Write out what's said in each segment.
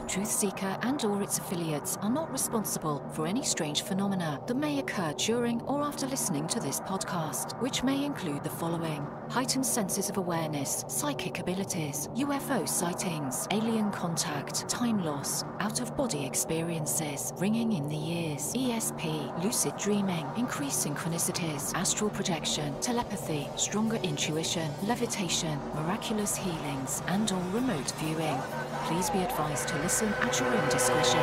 TruthSeekah and/or its affiliates are not responsible for any strange phenomena that may occur during or after listening to this podcast, which may include the following: heightened senses of awareness, psychic abilities, UFO sightings, alien contact, time loss, out-of-body experiences, ringing in the ears, ESP, lucid dreaming, increased synchronicities, astral projection, telepathy, stronger intuition, levitation, miraculous healings, and/or remote viewing. Please be advised to listen at your own discretion.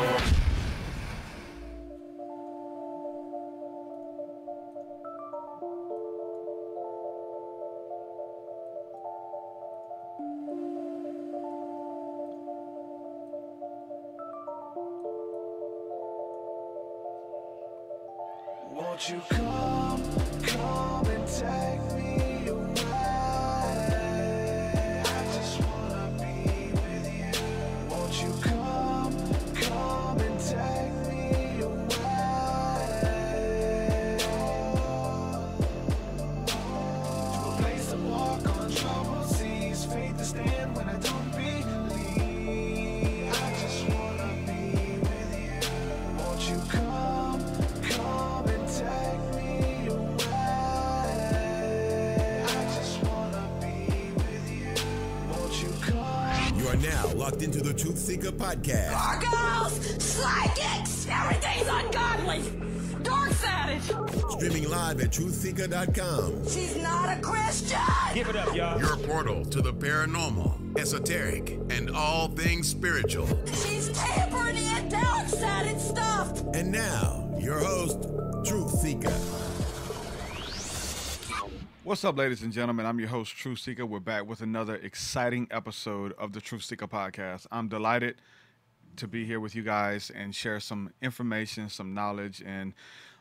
Won't you come and take me away? I just wanna be with you. Won't you come and take me away? To a place to walk on troubled seas, faith to stand when I don't believe. I just wanna be with you. Won't you come and take me away? I just wanna be with you. Won't you come? You are now locked into the TruthSeekah podcast. Gargoyles, psychics, everything's ungodly. Dark savage. Streaming live at TruthSeekah.com. She's not a Christian. Give it up, y'all. Your portal to the paranormal, esoteric, and all things spiritual. She's tampering in dark-sided stuff. And now, your host, TruthSeekah. What's up, ladies and gentlemen? I'm your host, TruthSeekah. We're back with another exciting episode of the TruthSeekah podcast. I'm delighted to be here with you guys and share some information, some knowledge, and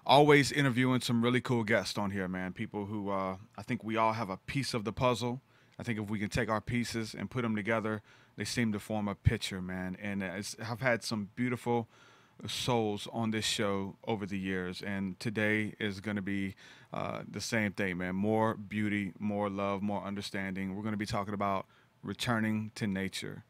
always interviewing some really cool guests on here, man. People who I think we all have a piece of the puzzle. I think if we can take our pieces and put them together, they seem to form a picture, man. And I've had some beautiful souls on this show over the years, and today is going to be the same thing, man. More beauty, more love, more understanding. We're going to be talking about returning to nature,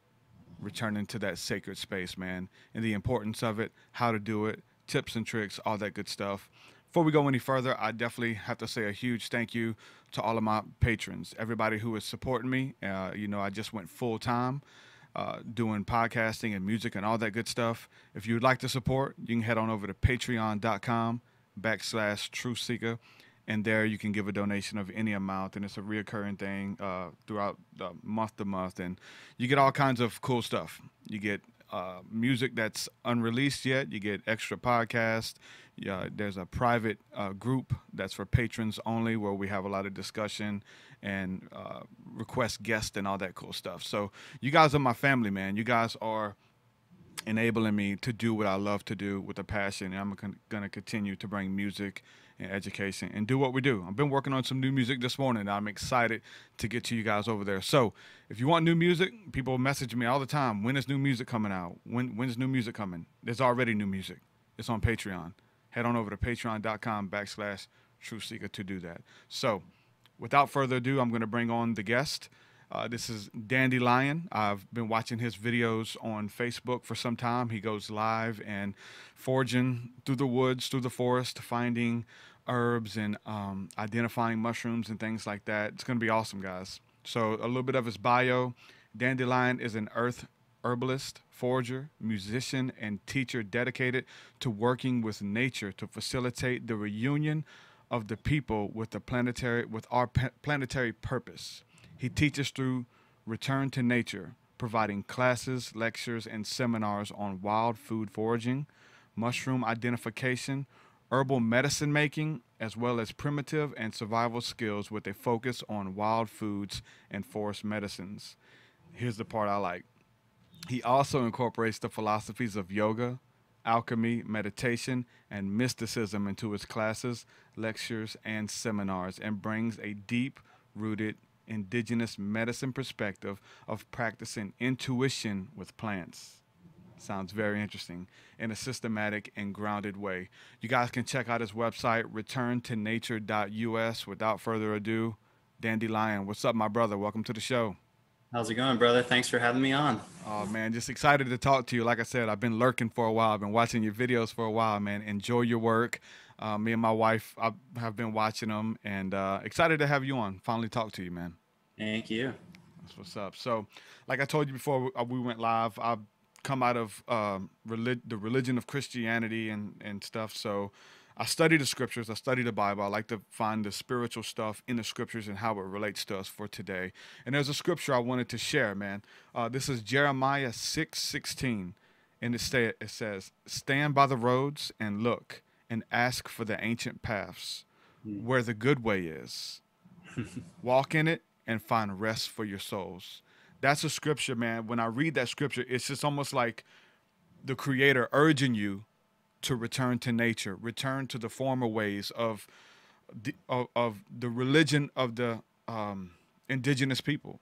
returning to that sacred space, man, and the importance of it, how to do it, tips and tricks, all that good stuff. Before we go any further, I definitely have to say a huge thank you to all of my patrons, everybody who is supporting me. I just went full time doing podcasting and music and all that good stuff. If you'd like to support, you can head on over to patreon.com/TruthSeekah. And there you can give a donation of any amount, and it's a reoccurring thing throughout month to month. And you get all kinds of cool stuff. You get music that's unreleased yet. You get extra podcasts. There's a private group that's for patrons only, where we have a lot of discussion and request guests and all that cool stuff. So you guys are my family, man. You guys are enabling me to do what I love to do with a passion, and I'm going to continue to bring music and education and do what we do. I've been working on some new music this morning, and I'm excited to get to you guys over there. So if you want new music, people message me all the time. When is new music coming out? When's new music coming? There's already new music. It's on Patreon. Head on over to patreon.com/TruthSeekah to do that. So without further ado, I'm going to bring on the guest. This is Dandelion. I've been watching his videos on Facebook for some time. He goes live and foraging through the woods, through the forest, finding herbs and identifying mushrooms and things like that. It's going to be awesome, guys. So a little bit of his bio. Dandelion is an Earth Herbalist, forager, musician, and teacher dedicated to working with nature to facilitate the reunion of the people with our planetary purpose. He teaches through Return to Nature, providing classes, lectures, and seminars on wild food foraging, mushroom identification, herbal medicine making, as well as primitive and survival skills with a focus on wild foods and forest medicines. Here's the part I like. He also incorporates the philosophies of yoga, alchemy, meditation, and mysticism into his classes, lectures, and seminars, and brings a deep-rooted indigenous medicine perspective of practicing intuition with plants. Sounds very interesting, in a systematic and grounded way. You guys can check out his website, returntonature.us. Without further ado, Dandelion, what's up, my brother? Welcome to the show. How's it going, brother? Thanks for having me on. Oh man, just excited to talk to you. Like I said, I've been lurking for a while. I've been watching your videos for a while, man. Enjoy your work. Me and my wife have been watching them, and excited to have you on. Finally talk to you, man. Thank you. That's what's up. So, like I told you before we went live, I've come out of the religion of Christianity and stuff. So, I study the scriptures. I study the Bible. I like to find the spiritual stuff in the scriptures and how it relates to us for today. And there's a scripture I wanted to share, man. This is Jeremiah 6:16, and it says, "Stand by the roads and look, and ask for the ancient paths, where the good way is. Walk in it and find rest for your souls." That's a scripture, man. When I read that scripture, it's just almost like the Creator urging you to return to nature, return to the former ways of the religion of the indigenous people,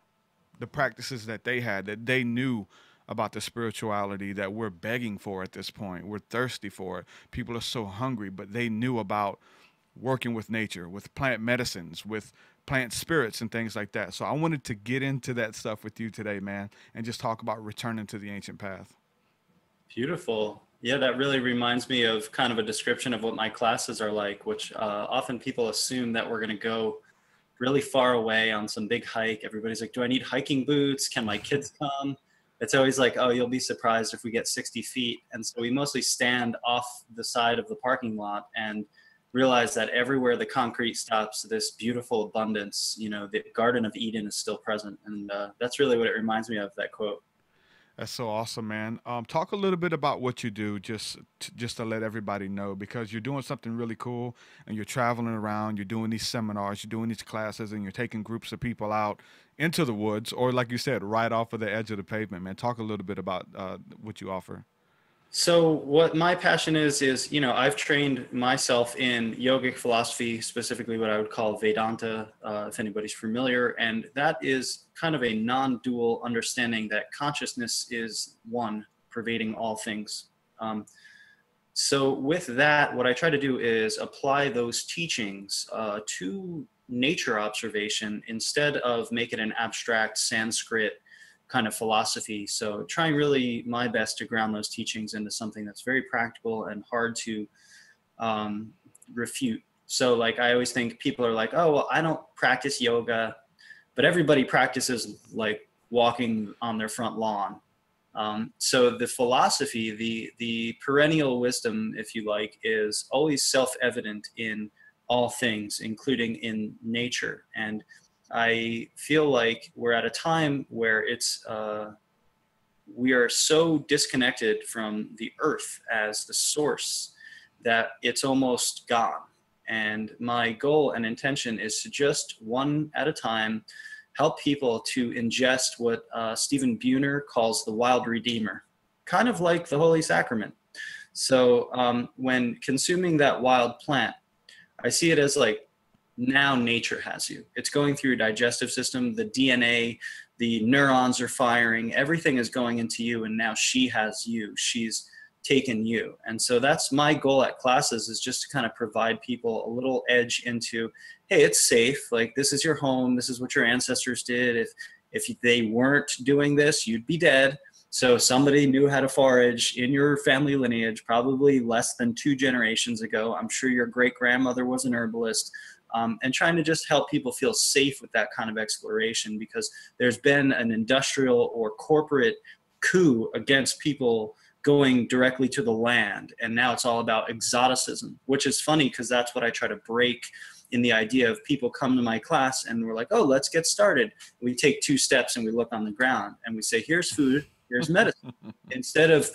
the practices that they had, that they knew about the spirituality that we're begging for at this point. We're thirsty for it. People are so hungry, but they knew about working with nature, with plant medicines, with plant spirits and things like that. So I wanted to get into that stuff with you today, man, and just talk about returning to the ancient path. Beautiful. Yeah, that really reminds me of kind of a description of what my classes are like, which often people assume that we're going to go really far away on some big hike. Everybody's like, do I need hiking boots? Can my kids come? It's always like, oh, you'll be surprised if we get 60 feet. And so we mostly stand off the side of the parking lot and realize that everywhere the concrete stops, this beautiful abundance, you know, the Garden of Eden is still present. And that's really what it reminds me of, that quote. That's so awesome, man. Talk a little bit about what you do, just to let everybody know, because you're doing something really cool, and you're traveling around, you're doing these seminars, you're doing these classes, and you're taking groups of people out into the woods, or like you said, right off of the edge of the pavement, man. Talk a little bit about what you offer. So what my passion is, you know, I've trained myself in yogic philosophy, specifically what I would call Vedanta, if anybody's familiar. And that is kind of a non-dual understanding that consciousness is one, pervading all things. So with that, what I try to do is apply those teachings to nature observation instead of make it an abstract Sanskrit kind of philosophy. So trying really my best to ground those teachings into something that's very practical and hard to refute. So like, I always think people are like, oh, well, I don't practice yoga, but everybody practices like walking on their front lawn. So the philosophy, the perennial wisdom, if you like, is always self-evident in all things, including in nature. And I feel like we're at a time where we are so disconnected from the earth as the source that it's almost gone. And my goal and intention is to just one at a time help people to ingest what Stephen Buhner calls the wild redeemer, kind of like the Holy Sacrament. So when consuming that wild plant, I see it as like, now nature has you. It's going through your digestive system, the DNA, the neurons are firing, everything is going into you, and now she has you. She's taken you. And so that's my goal at classes, is just to kind of provide people a little edge into, hey, it's safe. Like, this is your home. This is what your ancestors did. If they weren't doing this, you'd be dead. So somebody knew how to forage in your family lineage, probably less than 2 generations ago. I'm sure your great grandmother was an herbalist. And trying to just help people feel safe with that kind of exploration, because there's been an industrial or corporate coup against people going directly to the land. And now it's all about exoticism, which is funny because that's what I try to break in the idea of people come to my class and we're like, oh, let's get started. We take 2 steps and we look on the ground and we say, here's food, here's medicine. Instead of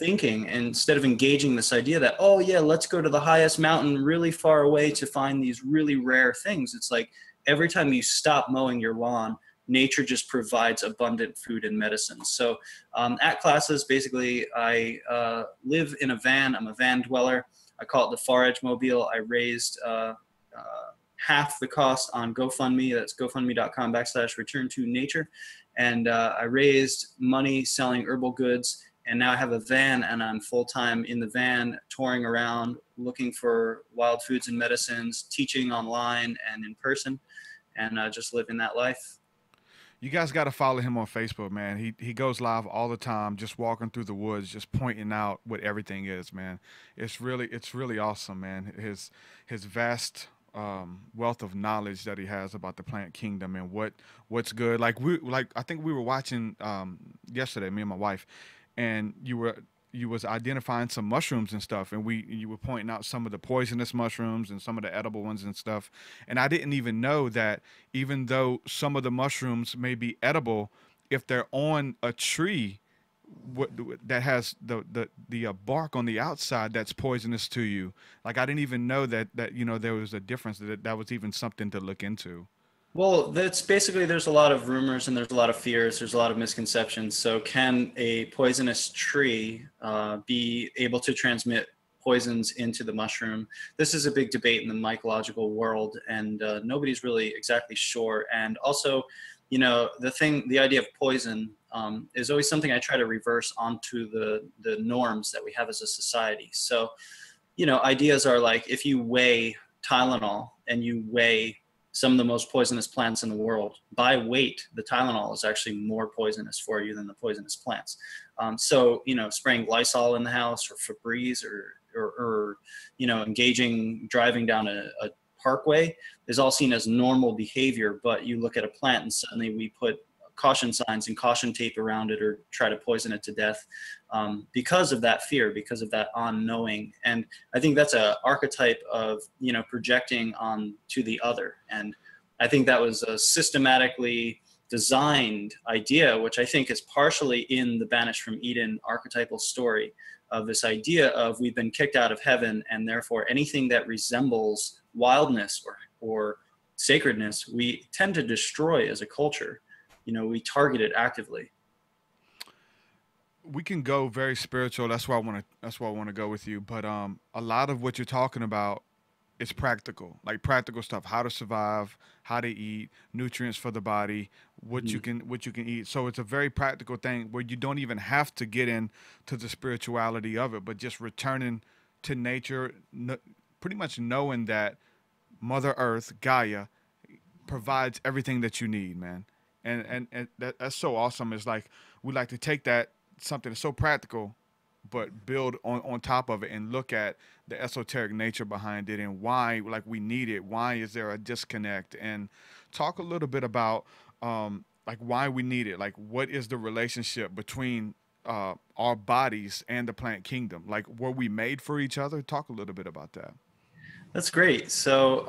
engaging this idea that, oh yeah, let's go to the highest mountain really far away to find these really rare things. It's like every time you stop mowing your lawn, nature just provides abundant food and medicine. So at classes, basically, I live in a van. I'm a van dweller. I call it the Forage Mobile. I raised half the cost on GoFundMe. That's gofundme.com/return to nature. And I raised money selling herbal goods. And now I have a van, and I'm full-time in the van, touring around, looking for wild foods and medicines, teaching online and in person, and just living that life. You guys got to follow him on Facebook, man. He goes live all the time, just walking through the woods, just pointing out what everything is, man. It's really awesome, man. His vast wealth of knowledge that he has about the plant kingdom and what's good. Like I think we were watching yesterday, me and my wife, and you was identifying some mushrooms and stuff, and you were pointing out some of the poisonous mushrooms and some of the edible ones and stuff. And I didn't even know that even though some of the mushrooms may be edible, if they're on a tree what that has the bark on the outside that's poisonous to you. Like I didn't even know that there was a difference, that was even something to look into. Well, that's basically, there's a lot of rumors and there's a lot of fears. There's a lot of misconceptions. So can a poisonous tree be able to transmit poisons into the mushroom? This is a big debate in the mycological world, and nobody's really exactly sure. And also, the idea of poison is always something I try to reverse onto the norms that we have as a society. So, ideas are like, if you weigh Tylenol and you weigh some of the most poisonous plants in the world, by weight, the Tylenol is actually more poisonous for you than the poisonous plants. So, spraying Lysol in the house or Febreze or driving down a parkway is all seen as normal behavior, but you look at a plant and suddenly we put caution signs and caution tape around it or try to poison it to death because of that fear, because of that unknowing. And I think that's an archetype of, projecting on to the other. And I think that was a systematically designed idea, which I think is partially in the Banished from Eden archetypal story of this idea of we've been kicked out of heaven, and therefore anything that resembles wildness or sacredness, we tend to destroy as a culture. We target it actively. We can go very spiritual. That's why I want to go with you. But a lot of what you're talking about is practical, like practical stuff: how to survive, how to eat, nutrients for the body, what you can eat. So it's a very practical thing where you don't even have to get into the spirituality of it, but just returning to nature, pretty much knowing that Mother Earth, Gaia, provides everything that you need, man. And that's so awesome. It's like we like to take that, something that's so practical, but build on top of it and look at the esoteric nature behind it and why, like, we need it. Why is there a disconnect? And talk a little bit about like why we need it. Like, what is the relationship between our bodies and the plant kingdom? Like, were we made for each other? Talk a little bit about that. That's great. So,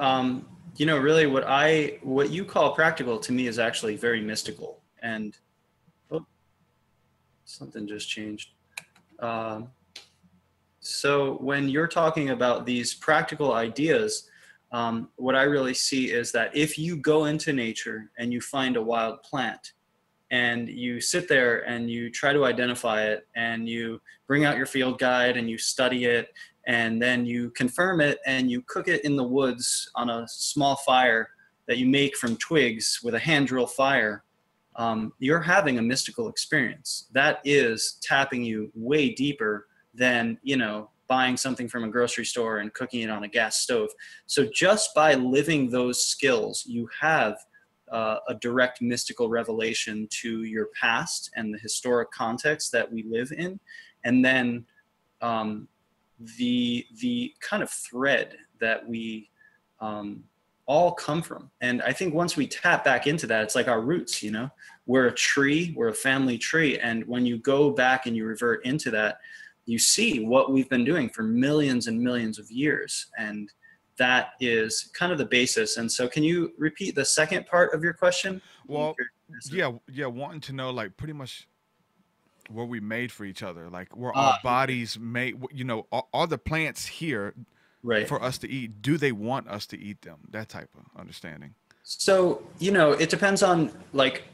really what you call practical to me is actually very mystical. And something just changed. So when you're talking about these practical ideas, what I really see is that if you go into nature and you find a wild plant and you sit there and you try to identify it and you bring out your field guide and you study it, and then you confirm it and you cook it in the woods on a small fire that you make from twigs with a hand drill fire, you're having a mystical experience. That is tapping you way deeper than, buying something from a grocery store and cooking it on a gas stove. So just by living those skills, you have a direct mystical revelation to your past and the historic context that we live in. And then the kind of thread that we all come from. And I think once we tap back into that, it's like our roots, we're a tree, we're a family tree. And when you go back and you revert into that, you see what we've been doing for millions and millions of years. And that is kind of the basis. And so can you repeat the second part of your question? Well, yeah. Wanting to know, like, pretty much, were we made for each other? Like, were our bodies made, are the plants here for us to eat? Do they want us to eat them? That type of understanding. So, it depends on,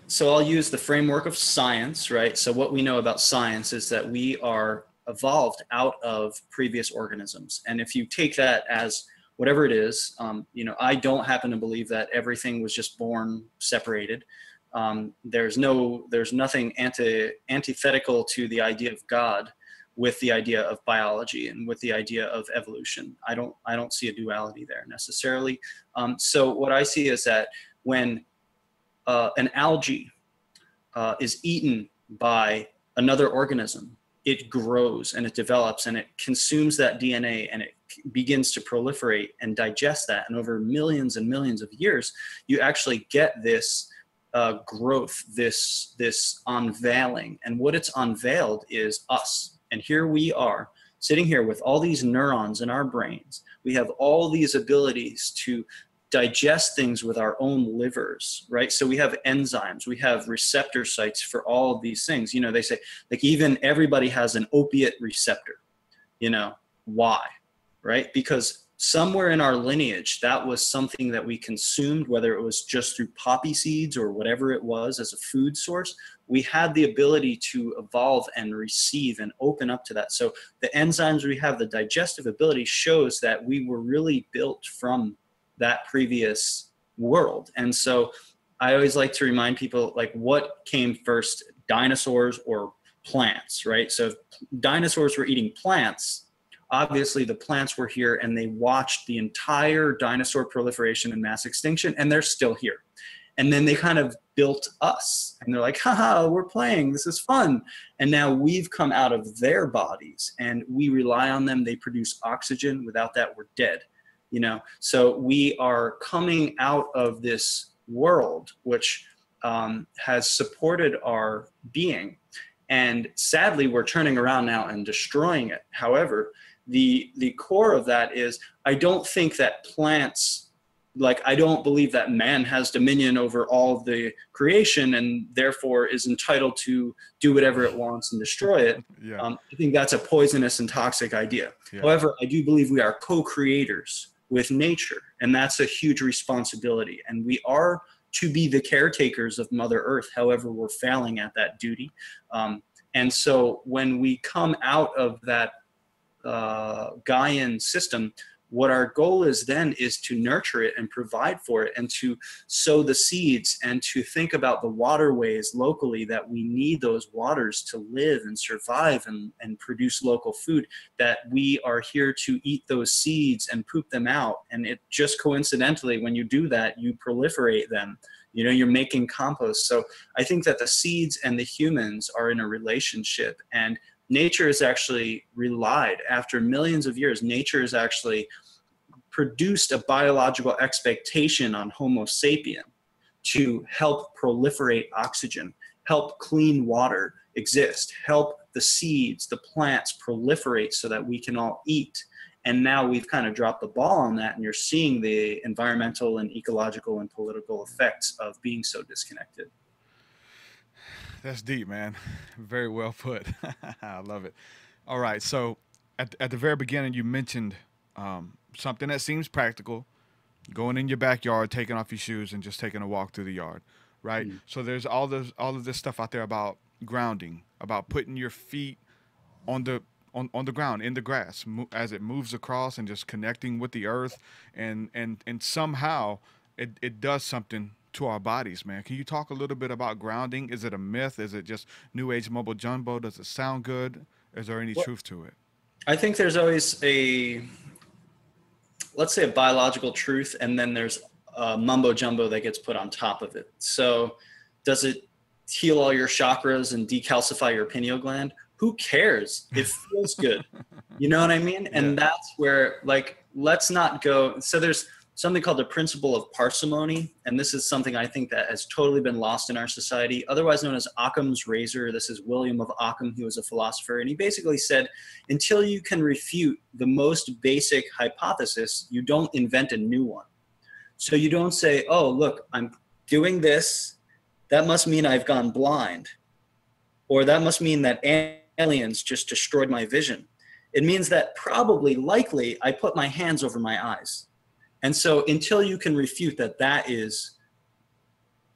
so I'll use the framework of science, right? So what we know about science is that we are evolved out of previous organisms. And if you take that as whatever it is, I don't happen to believe that everything was just born separated. There's nothing antithetical to the idea of God with the idea of biology and with the idea of evolution. I don't see a duality there necessarily. So what I see is that when an algae is eaten by another organism, it grows and it develops and it consumes that DNA and it begins to proliferate and digest that. And over millions and millions of years, you actually get this growth, this unveiling. And what it's unveiled is us. And here we are sitting here with all these neurons in our brains. We have all these abilities to digest things with our own livers, right? So we have enzymes, we have receptor sites for all of these things. You know, they say like even everybody has an opiate receptor. You know, why? Right? Because somewhere in our lineage, that was something that we consumed, whether it was just through poppy seeds or whatever it was as a food source. We had the ability to evolve and receive and open up to that. So the enzymes we have, the digestive ability shows that we were really built from that previous world. And so I always like to remind people, like, what came first, dinosaurs or plants, right? So if dinosaurs were eating plants, obviously the plants were here and they watched the entire dinosaur proliferation and mass extinction, and they're still here. And then they kind of built us and they're like, haha, we're playing, this is fun. And now we've come out of their bodies and we rely on them. They produce oxygen. Without that, we're dead. You know, so we are coming out of this world, which has supported our being. And sadly, we're turning around now and destroying it. However, the core of that is, I don't think that plants, like, I don't believe that man has dominion over all of the creation and therefore is entitled to do whatever it wants and destroy it. Yeah. I think that's a poisonous and toxic idea. Yeah. However, I do believe we are co-creators with nature, and that's a huge responsibility. And we are to be the caretakers of Mother Earth. However, we're failing at that duty. And so when we come out of that Gaian system, what our goal is then is to nurture it and provide for it and to sow the seeds and to think about the waterways locally, that we need those waters to live and survive and produce local food, that we are here to eat those seeds and poop them out. And it just coincidentally, when you do that, you proliferate them. You know, you're making compost. So I think that the seeds and the humans are in a relationship, and nature is actually relied, after millions of years, nature has actually produced a biological expectation on Homo sapien to help proliferate oxygen, help clean water exist, help the seeds, the plants proliferate so that we can all eat. And now we've kind of dropped the ball on that, and you're seeing the environmental and ecological and political effects of being so disconnected. That's deep, man. Very well put. I love it. All right. So at the very beginning, you mentioned something that seems practical, going in your backyard, taking off your shoes and just taking a walk through the yard, right? Mm. So there's all of this stuff out there about grounding, about putting your feet on the ground, in the grass, as it moves across, and just connecting with the earth, and somehow it does something to our bodies, man. Can you talk a little bit about grounding? Is it a myth? Is it just new age mumbo jumbo? Does it sound good? Is there any truth to it? I think there's always let's say a biological truth, and then there's a mumbo jumbo that gets put on top of it. So does it heal all your chakras and decalcify your pineal gland? Who cares? It feels good. You know what I mean? And yeah. That's where, like, let's not go. So there's something called the principle of parsimony. And this is something I think that has totally been lost in our society, otherwise known as Occam's razor. This is William of Ockham. He was a philosopher. And he basically said, until you can refute the most basic hypothesis, you don't invent a new one. So you don't say, oh, look, I'm doing this. That must mean I've gone blind. Or that must mean that aliens just destroyed my vision. It means that probably, likely, I put my hands over my eyes. And so until you can refute that that is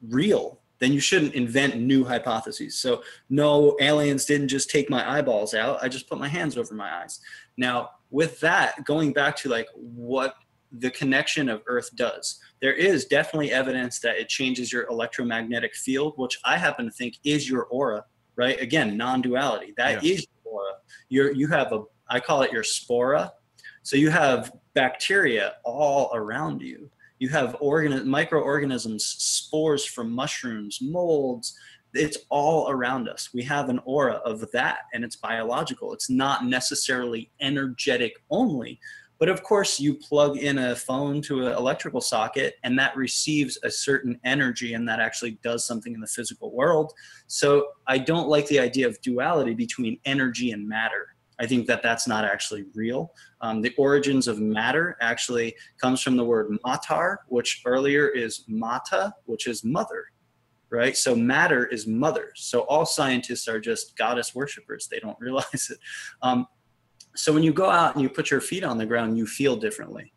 real, then you shouldn't invent new hypotheses. So no, aliens didn't just take my eyeballs out. I just put my hands over my eyes. Now, with that, going back to like what the connection of Earth does, there is definitely evidence that it changes your electromagnetic field, which I happen to think is your aura, right? Again, non-duality. That is your aura. You have I call it your spora. So you have bacteria all around you. You have microorganisms, spores from mushrooms, molds, it's all around us. We have an aura of that, and it's biological. It's not necessarily energetic only, but of course you plug in a phone to an electrical socket and that receives a certain energy, and that actually does something in the physical world. So I don't like the idea of duality between energy and matter. I think that that's not actually real. The origins of matter actually comes from the word matar, which earlier is mata, which is mother, right? So matter is mother. So all scientists are just goddess worshipers. They don't realize it. So when you go out and you put your feet on the ground, you feel differently.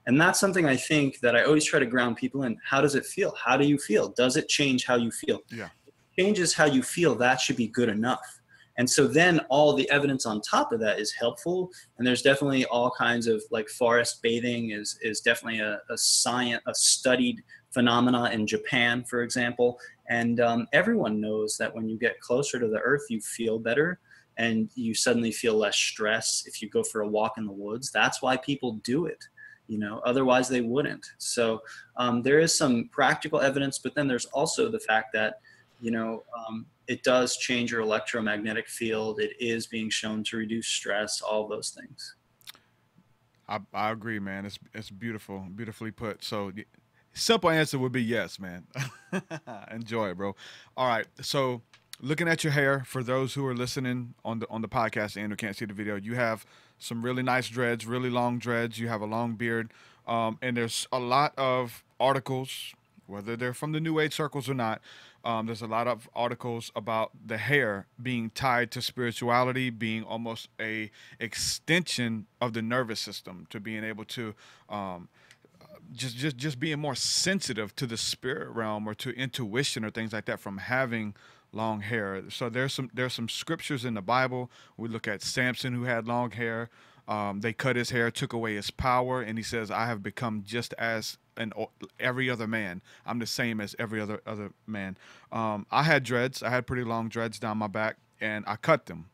And that's something I think that I always try to ground people in. How does it feel? How do you feel? Does it change how you feel? Yeah. If it changes how you feel, that should be good enough. And so then all the evidence on top of that is helpful. And there's definitely all kinds of, like, forest bathing is definitely a studied phenomena in Japan, for example. And everyone knows that when you get closer to the earth, you feel better and you suddenly feel less stress if you go for a walk in the woods. That's why people do it. Otherwise they wouldn't. So there is some practical evidence, but then there's also the fact that, it does change your electromagnetic field. It is being shown to reduce stress, all those things. I agree, man. It's beautiful, beautifully put. So simple answer would be yes, man. Enjoy it, bro. All right. So looking at your hair, for those who are listening on the podcast and who can't see the video, you have some really nice dreads, really long dreads. You have a long beard. And there's a lot of articles, whether they're from the New Age circles or not. There's a lot of articles about the hair being tied to spirituality, being almost a extension of the nervous system, to being able to just being more sensitive to the spirit realm or to intuition or things like that from having long hair. So there's some scriptures in the Bible. We look at Samson, who had long hair. They cut his hair, took away his power, and he says, "I have become just as every other man. I'm the same as every other man." I had dreads. I had pretty long dreads down my back, and I cut them,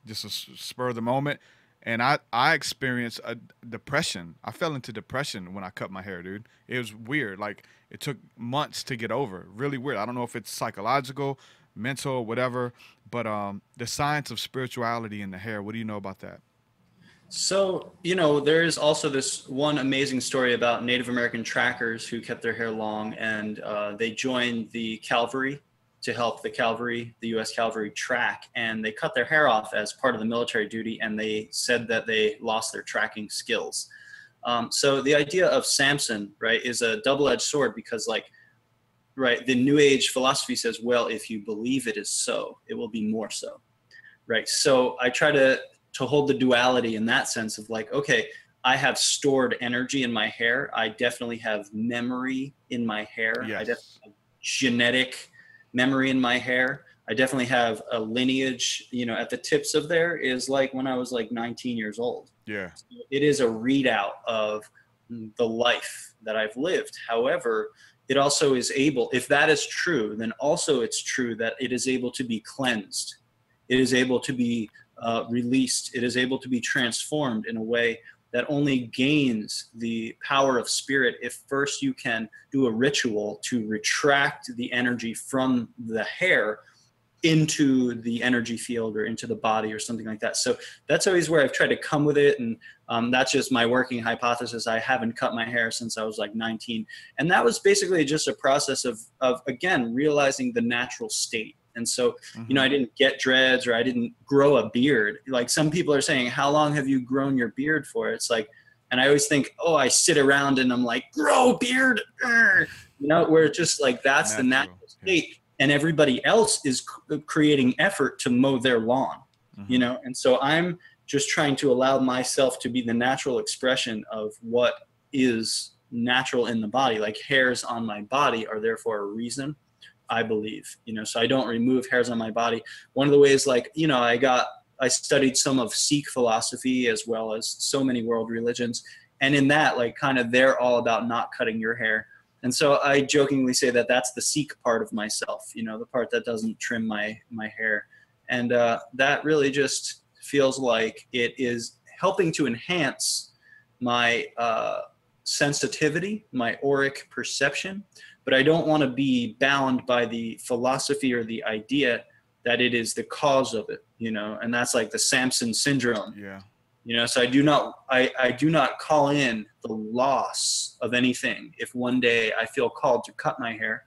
just a spur of the moment. And I experienced a depression. I fell into depression when I cut my hair, dude. It was weird. Like, it took months to get over. Really weird. I don't know if it's psychological, mental, whatever. But the science of spirituality in the hair. What do you know about that? So, there is also this one amazing story about Native American trackers who kept their hair long, and they joined the cavalry to help the U.S. cavalry track, and they cut their hair off as part of the military duty, and they said that they lost their tracking skills. So the idea of Samson, right, is a double-edged sword, because, right, the New Age philosophy says, well, if you believe it is so, it will be more so, right? So I try to hold the duality in that sense of, like, okay, I have stored energy in my hair. I definitely have memory in my hair. Yes. I definitely have genetic memory in my hair. I definitely have a lineage, at the tips of there is like when I was like 19 years old. Yeah. So it is a readout of the life that I've lived. However, it also is able, if that is true, then also it's true that it is able to be cleansed. It is able to be released. It is able to be transformed in a way that only gains the power of spirit if first you can do a ritual to retract the energy from the hair into the energy field or into the body or something like that. So that's always where I've tried to come with it. And that's just my working hypothesis. I haven't cut my hair since I was like 19. And that was basically just a process of again, realizing the natural state. And so, I didn't get dreads or I didn't grow a beard. Like, some people are saying, how long have you grown your beard for? It's like, and I always think, oh, I sit around and I'm like, grow a beard, where it's just like, that's the natural state. Yeah. And everybody else is creating effort to mow their lawn, and so I'm just trying to allow myself to be the natural expression of what is natural in the body. Like, hairs on my body are there for a reason, I believe, so I don't remove hairs on my body. One of the ways, like, I studied some of Sikh philosophy as well as so many world religions. And in that, like, kind of, they're all about not cutting your hair. And so I jokingly say that that's the Sikh part of myself, the part that doesn't trim my hair. And that really just feels like it is helping to enhance my sensitivity, my auric perception. but I don't want to be bound by the philosophy or the idea that it is the cause of it, you know, and that's like the Samson syndrome. Yeah. You know, so I do not call in the loss of anything. If one day I feel called to cut my hair,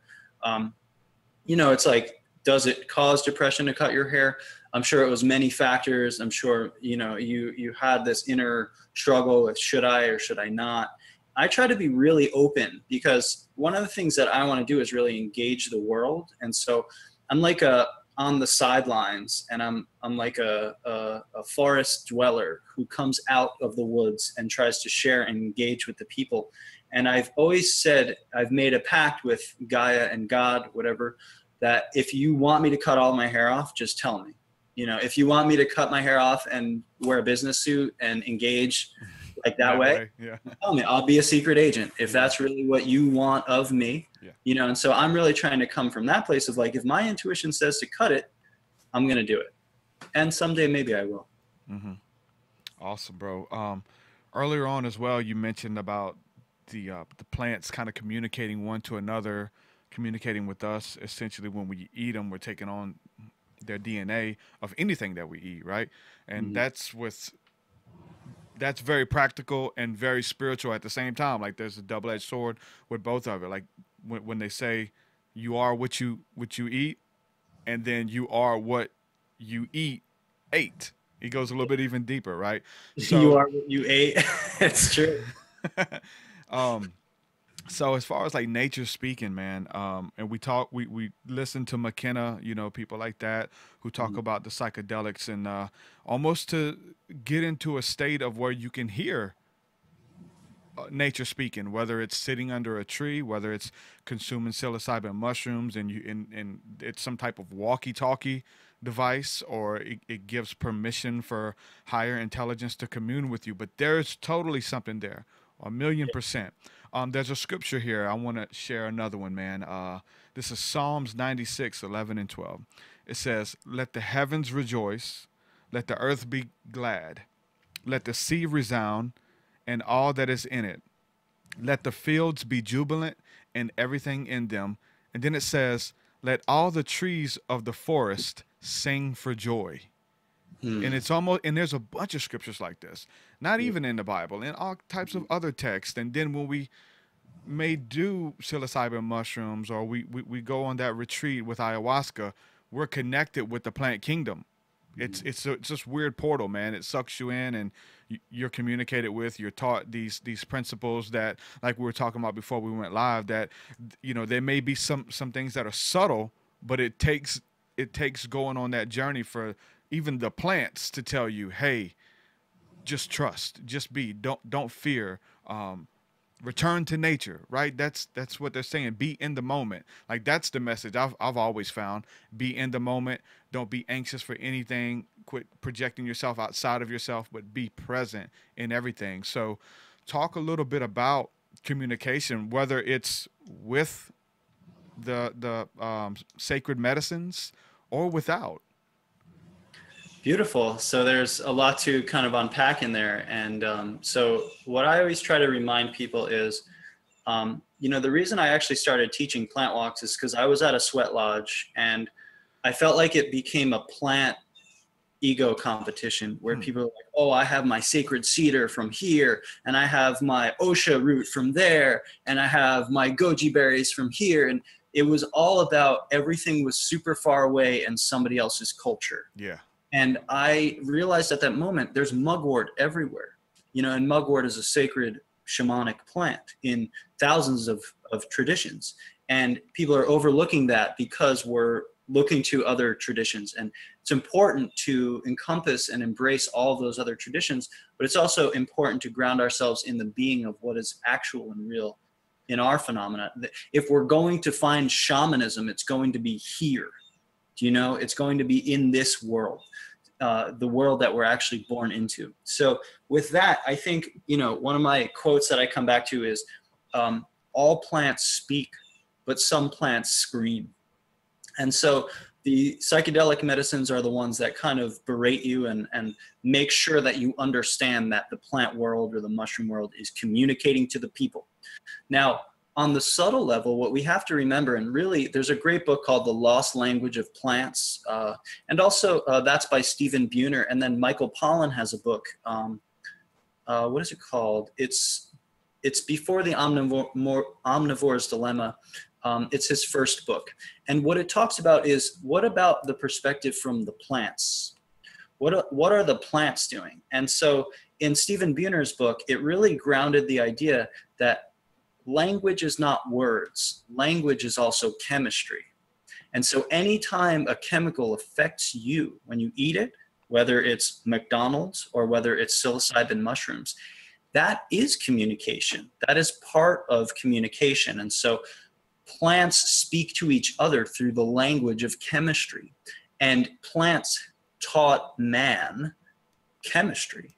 you know, it's like, does it cause depression to cut your hair? I'm sure it was many factors. I'm sure, you know, you had this inner struggle with should I or should I not? I try to be really open, because one of the things that I want to do is really engage the world. And so I'm like on the sidelines, and I'm like a forest dweller who comes out of the woods and tries to share and engage with the people. And I've always said, I've made a pact with Gaia and God, whatever, that if you want me to cut all my hair off, just tell me. You know, if you want me to cut my hair off and wear a business suit and engage like that way, yeah. tell me. I'll be a secret agent if that's really what you want of me. Yeah. You know, and so I'm really trying to come from that place of like, if my intuition says to cut it, I'm going to do it. And someday maybe I will. Mm-hmm. Awesome, bro. Earlier on as well, you mentioned about the plants kind of communicating one to another, communicating with us. Essentially, when we eat them, we're taking on their DNA of anything that we eat, right? And that's very practical and very spiritual at the same time. Like there's a double-edged sword with both of it. Like when they say you are what you eat, and then you are what you ate. It goes a little bit even deeper, right? So you are what you ate. It's true. So as far as like nature speaking, man, and we listen to McKenna, you know, people like that who talk about the psychedelics, and almost to get into a state of where you can hear nature speaking, whether it's sitting under a tree, whether it's consuming psilocybin mushrooms, and it's some type of walkie-talkie device, or it gives permission for higher intelligence to commune with you. But there's totally something there, 1,000,000%. There's a scripture here. I want to share another one, man. This is Psalms 96, 11 and 12. It says, "Let the heavens rejoice, let the earth be glad, let the sea resound, and all that is in it. Let the fields be jubilant, and everything in them." And then it says, "Let all the trees of the forest sing for joy." And it's almost, and there's a bunch of scriptures like this, not even in the Bible, in all types of other texts. And then when we may do psilocybin mushrooms, or we go on that retreat with ayahuasca, we're connected with the plant kingdom. It's this weird portal, man. It sucks you in, and you're communicated with. You're taught these principles that, like we were talking about before we went live, that, you know, there may be some things that are subtle, but it takes going on that journey for even the plants to tell you, hey, just trust, just be, don't fear, return to nature, right? That's what they're saying. Be in the moment. Like that's the message I've always found. Be in the moment. Don't be anxious for anything. Quit projecting yourself outside of yourself, but be present in everything. So talk a little bit about communication, whether it's with the sacred medicines or without. Beautiful. So there's a lot to kind of unpack in there. And so what I always try to remind people is, you know, the reason I actually started teaching plant walks is because I was at a sweat lodge, and I felt like it became a plant ego competition where people are like, oh, I have my sacred cedar from here, and I have my osha root from there, and I have my goji berries from here. And it was all about everything was super far away and somebody else's culture. Yeah. And I realized at that moment, there's mugwort everywhere, you know, and mugwort is a sacred shamanic plant in thousands of traditions. And people are overlooking that because we're looking to other traditions. And it's important to encompass and embrace all of those other traditions, but it's also important to ground ourselves in the being of what is actual and real in our phenomena. If we're going to find shamanism, it's going to be here. You know, it's going to be in this world, the world that we're actually born into. So with that, I think, you know, one of my quotes that I come back to is, all plants speak, but some plants scream. And so the psychedelic medicines are the ones that kind of berate you and make sure that you understand that the plant world or the mushroom world is communicating to the people. Now, on the subtle level, what we have to remember, and really there's a great book called The Lost Language of Plants, and also that's by Stephen Buhner, and then Michael Pollan has a book, what is it called? It's Before the Omnivore's Dilemma. It's his first book. And what it talks about is, what about the perspective from the plants? What are the plants doing? And so in Stephen Buhner's book, it really grounded the idea that language is not words. Language is also chemistry. And so anytime a chemical affects you when you eat it, whether it's McDonald's or whether it's psilocybin mushrooms, that is communication. That is part of communication. And so plants speak to each other through the language of chemistry. And plants taught man chemistry,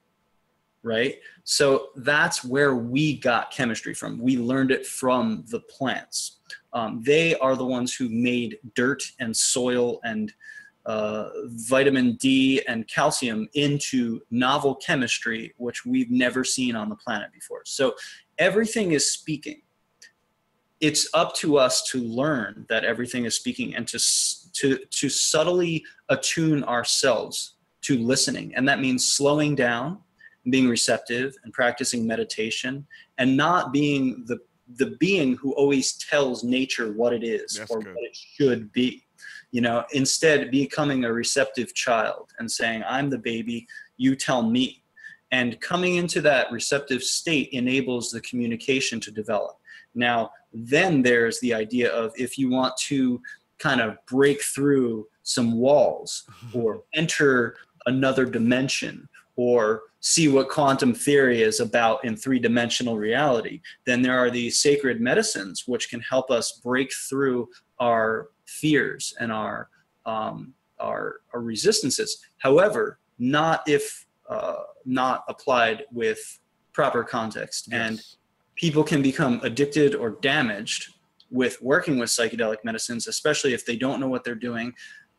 right? So that's where we got chemistry from. We learned it from the plants. They are the ones who made dirt and soil and vitamin D and calcium into novel chemistry, which we've never seen on the planet before. So everything is speaking. It's up to us to learn that everything is speaking and to subtly attune ourselves to listening. And that means slowing down, being receptive, and practicing meditation, and not being the being who always tells nature what it is. That's or good. What it should be. You know, instead becoming a receptive child and saying, I'm the baby, you tell me. And coming into that receptive state enables the communication to develop. Now, then there's the idea of, if you want to kind of break through some walls or enter another dimension or see what quantum theory is about in three-dimensional reality, then there are these sacred medicines which can help us break through our fears and our resistances. However, not if not applied with proper context. Yes. And people can become addicted or damaged with working with psychedelic medicines, especially if they don't know what they're doing,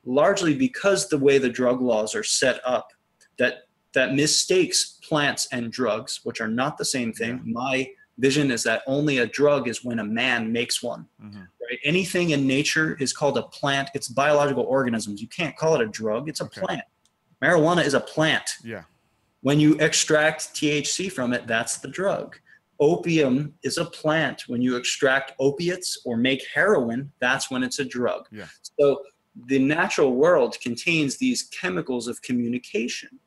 largely because the way the drug laws are set up, that mistakes plants and drugs, which are not the same thing. Yeah. My vision is that only a drug is when a man makes one. Mm-hmm. Right? Anything in nature is called a plant. It's biological organisms. You can't call it a drug. It's a plant. Marijuana is a plant. Yeah. When you extract THC from it, that's the drug. Opium is a plant. When you extract opiates or make heroin, that's when it's a drug. Yeah. So the natural world contains these chemicals of communication,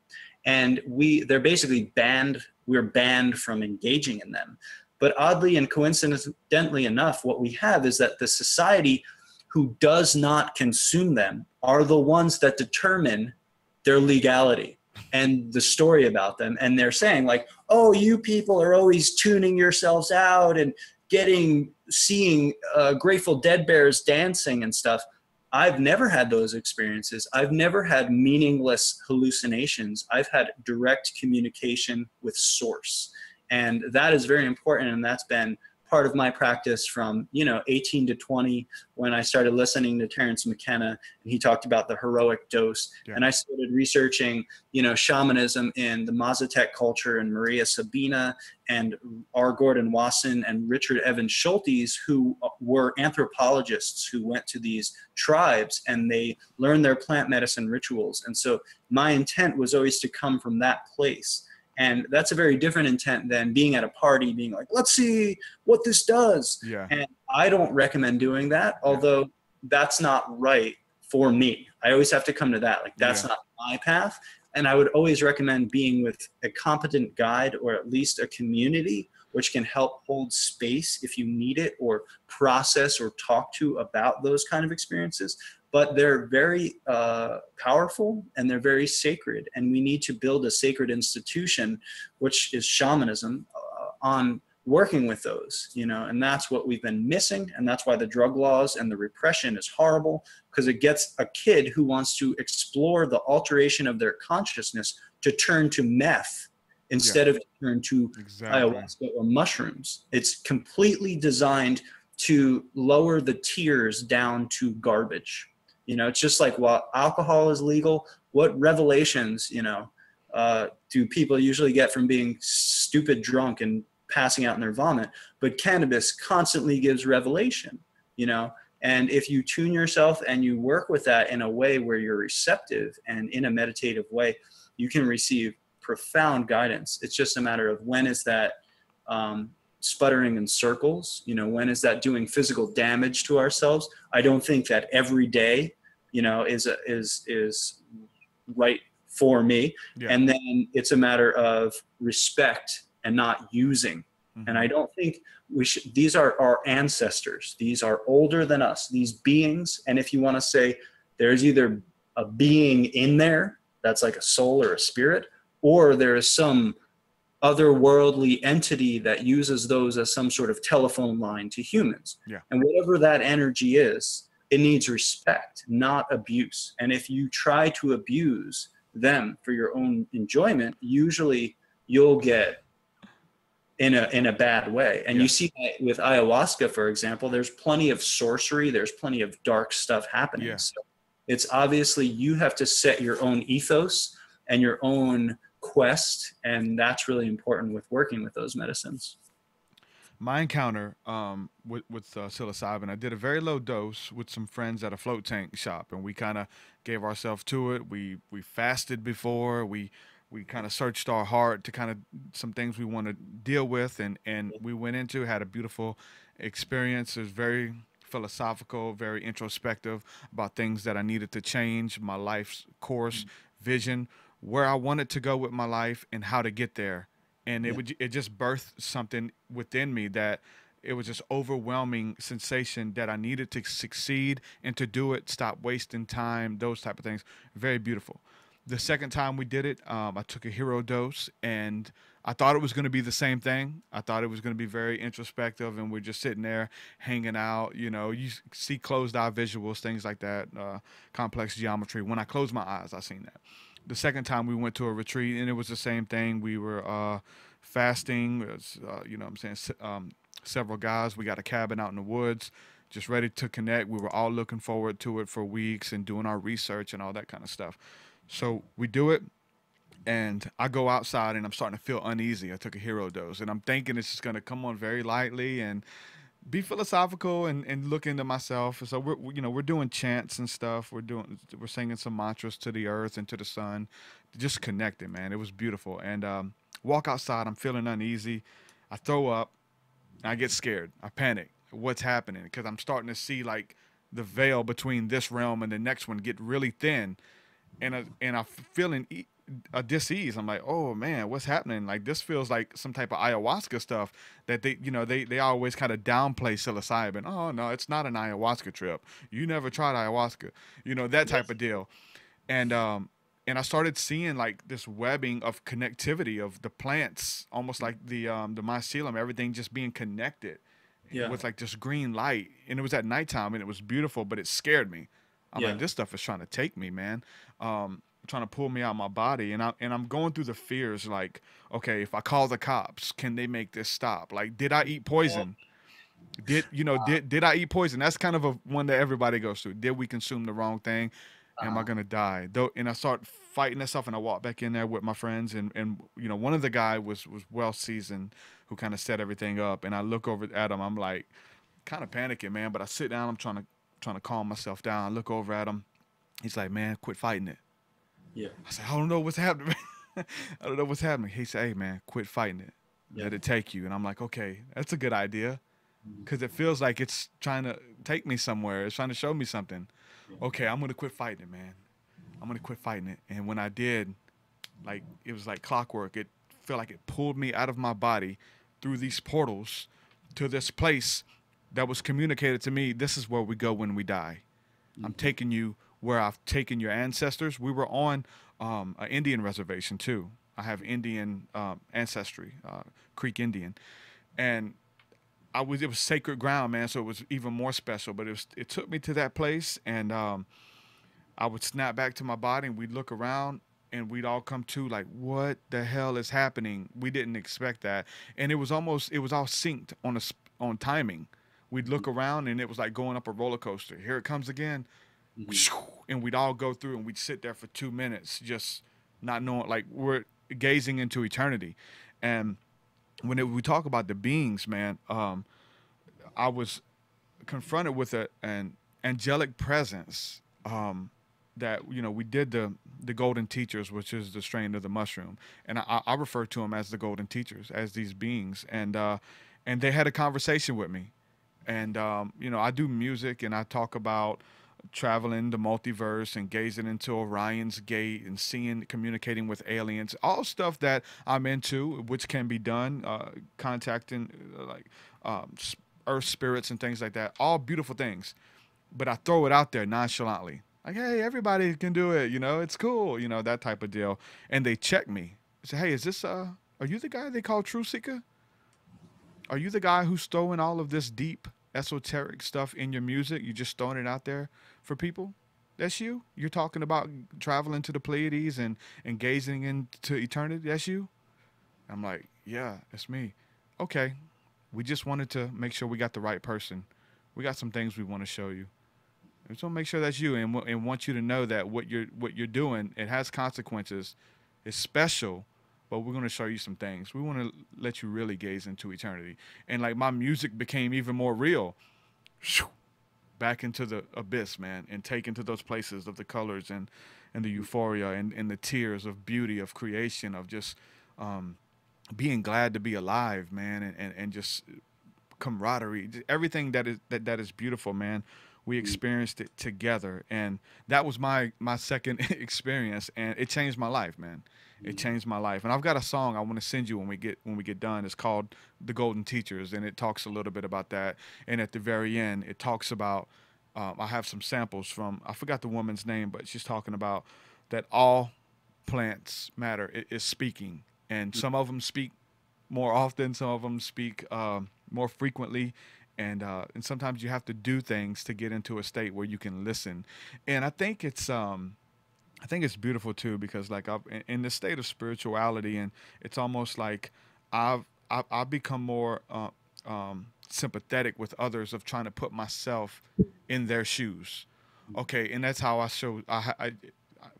and they're basically banned. We're banned from engaging in them. But oddly and coincidentally enough, what we have is that the society who does not consume them are the ones that determine their legality and the story about them. And they're saying like, oh, you people are always tuning yourselves out and seeing Grateful Dead bears dancing and stuff. I've never had those experiences. I've never had meaningless hallucinations. I've had direct communication with source. And that is very important. And that's been part of my practice from, 18 to 20, when I started listening to Terence McKenna, and he talked about the heroic dose. Yeah. And I started researching, shamanism in the Mazatec culture, and Maria Sabina and R. Gordon Wasson and Richard Evans Schultes, who were anthropologists who went to these tribes and they learned their plant medicine rituals. And so my intent was always to come from that place. And that's a very different intent than being at a party, being like, let's see what this does. Yeah. And I don't recommend doing that, although that's not right for me. I always have to come to that. Like, that's not my path. And I would always recommend being with a competent guide, or at least a community which can help hold space if you need it, or process or talk to about those kind of experiences. But they're very powerful, and they're very sacred. And we need to build a sacred institution, which is shamanism, on working with those, and that's what we've been missing. And that's why the drug laws and the repression is horrible, because it gets a kid who wants to explore the alteration of their consciousness to turn to meth instead of turn to ayahuasca or mushrooms. It's completely designed to lower the tiers down to garbage. It's just like, while alcohol is legal, what revelations, do people usually get from being stupid drunk and passing out in their vomit. But cannabis constantly gives revelation, you know. And if you tune yourself and you work with that in a way where you're receptive and in a meditative way, you can receive profound guidance. It's just a matter of when is that sputtering in circles, you know, when is that doing physical damage to ourselves? I don't think that every day, you know, is right for me. Yeah. And then it's a matter of respect and not using. And I don't think we should, these are our ancestors. These are older than us, these beings. And if you want to say there's either a being in there that's like a soul or a spirit, or there is some otherworldly entity that uses those as some sort of telephone line to humans. Yeah. And whatever that energy is, it needs respect, not abuse. And if you try to abuse them for your own enjoyment, usually you'll get in a bad way. And you see that with ayahuasca, for example, there's plenty of sorcery, there's plenty of dark stuff happening. Yeah. So it's obviously you have to set your own ethos and your own quest, and that's really important with working with those medicines. My encounter with psilocybin, I did a very low dose with some friends at a float tank shop, and we kind of gave ourselves to it. We fasted before. We kind of searched our heart to kind of some things we want to deal with, and we went into, had a beautiful experience. It was very philosophical, very introspective about things that I needed to change, my life's course, vision, where I wanted to go with my life, and how to get there. And it just birthed something within me that it was just overwhelming sensation that I needed to succeed and to do it, stop wasting time, those type of things. Very beautiful. The second time we did it, I took a hero dose, and I thought it was going to be the same thing. I thought it was going to be very introspective, and we're just sitting there hanging out. You know, you see closed eye visuals, things like that, complex geometry. When I closed my eyes, I seen that. The second time we went to a retreat, and it was the same thing. We were fasting, you know what I'm saying, several guys. We got a cabin out in the woods, just ready to connect. We were all looking forward to it for weeks and doing our research and all that kind of stuff. So we do it, and I go outside, and I'm starting to feel uneasy. I took a hero dose, and I'm thinking it's just going to come on very lightly and be philosophical and look into myself. So we're doing chants and stuff. We're singing some mantras to the earth and to the sun, just connecting, man. It was beautiful. And walk outside, I'm feeling uneasy. I throw up, and I get scared. I panic. What's happening? Because I'm starting to see like the veil between this realm and the next one get really thin. And I'm feeling a dis-ease. I'm like, oh man, what's happening? Like, this feels like some type of ayahuasca stuff that they always kind of downplay psilocybin. Oh no, it's not an ayahuasca trip. You never tried ayahuasca, that type of deal. And I started seeing like this webbing of connectivity of the plants, almost like the mycelium, everything just being connected with like this green light. And it was at nighttime, and it was beautiful, but it scared me. I'm like, this stuff is trying to take me, man. Trying to pull me out of my body. And I'm going through the fears like, okay, if I call the cops, can they make this stop? Like, did I eat poison? Did I eat poison? That's kind of one that everybody goes through. Did we consume the wrong thing? Am I going to die? And I start fighting myself, and I walk back in there with my friends. And one of the guys was well seasoned who kind of set everything up. And I look over at him. I'm like kind of panicking, man. But I sit down. I'm trying to calm myself down. I look over at him. He's like, man, quit fighting it. Yeah. I said, I don't know what's happening. I don't know what's happening. He said, hey, man, quit fighting it. Let it take you. And I'm like, okay, that's a good idea. Because it feels like it's trying to take me somewhere. It's trying to show me something. Okay, I'm going to quit fighting it, man. I'm going to quit fighting it. And when I did, like, it was like clockwork. It felt like it pulled me out of my body through these portals to this place that was communicated to me. This is where we go when we die. I'm taking you where I've taken your ancestors. We were on an Indian reservation too. I have Indian ancestry, Creek Indian, and it was sacred ground, man. So it was even more special. But it took me to that place, and I would snap back to my body, and we'd look around, and we'd all come to like, what the hell is happening? We didn't expect that, and it was all synced on timing. We'd look around, and it was like going up a roller coaster. Here it comes again. And we'd all go through, and we'd sit there for 2 minutes, just not knowing, like we're gazing into eternity. And we talk about the beings, man, I was confronted with an angelic presence, that, you know, we did the golden teachers, which is the strain of the mushroom, and I refer to them as the golden teachers, as these beings, and they had a conversation with me, and you know, I do music and I talk about traveling the multiverse and gazing into Orion's gate and seeing, communicating with aliens, all stuff that I'm into, which can be done, contacting like earth spirits and things like that, all beautiful things, but I throw it out there nonchalantly. Like, hey, everybody can do it, you know, it's cool, you know, that type of deal. And they check me. Say, hey, is this are you the guy they call TruthSeekah? Are you the guy who's throwing all of this deep esoteric stuff in your music? You just throwing it out there for people? That's you? You're talking about traveling to the Pleiades and gazing into eternity? That's you? I'm like, yeah, it's me. Okay. We just wanted to make sure we got the right person. We got some things we want to show you. We just want to make sure that's you, and want you to know that what you're doing, it has consequences. It's special, but we're going to show you some things. We want to let you really gaze into eternity. And like my music became even more real. Back into the abyss, man, and taken to those places of the colors and the euphoria and the tears of beauty, of creation, of just being glad to be alive, man, and just camaraderie, everything that is beautiful, man. We experienced it together, and that was my second experience, and it changed my life, man. It changed my life. And I've got a song I want to send you when we get done. It's called The Golden Teachers, and it talks a little bit about that. And at the very end, it talks about I have some samples from, I forgot the woman's name, but she's talking about that all plants matter. It is speaking, and some of them speak more often, some of them speak more frequently, and sometimes you have to do things to get into a state where you can listen. And I think it's beautiful too, because like in the state of spirituality, and it's almost like I've become more sympathetic with others, of trying to put myself in their shoes. Okay, and that's how I show.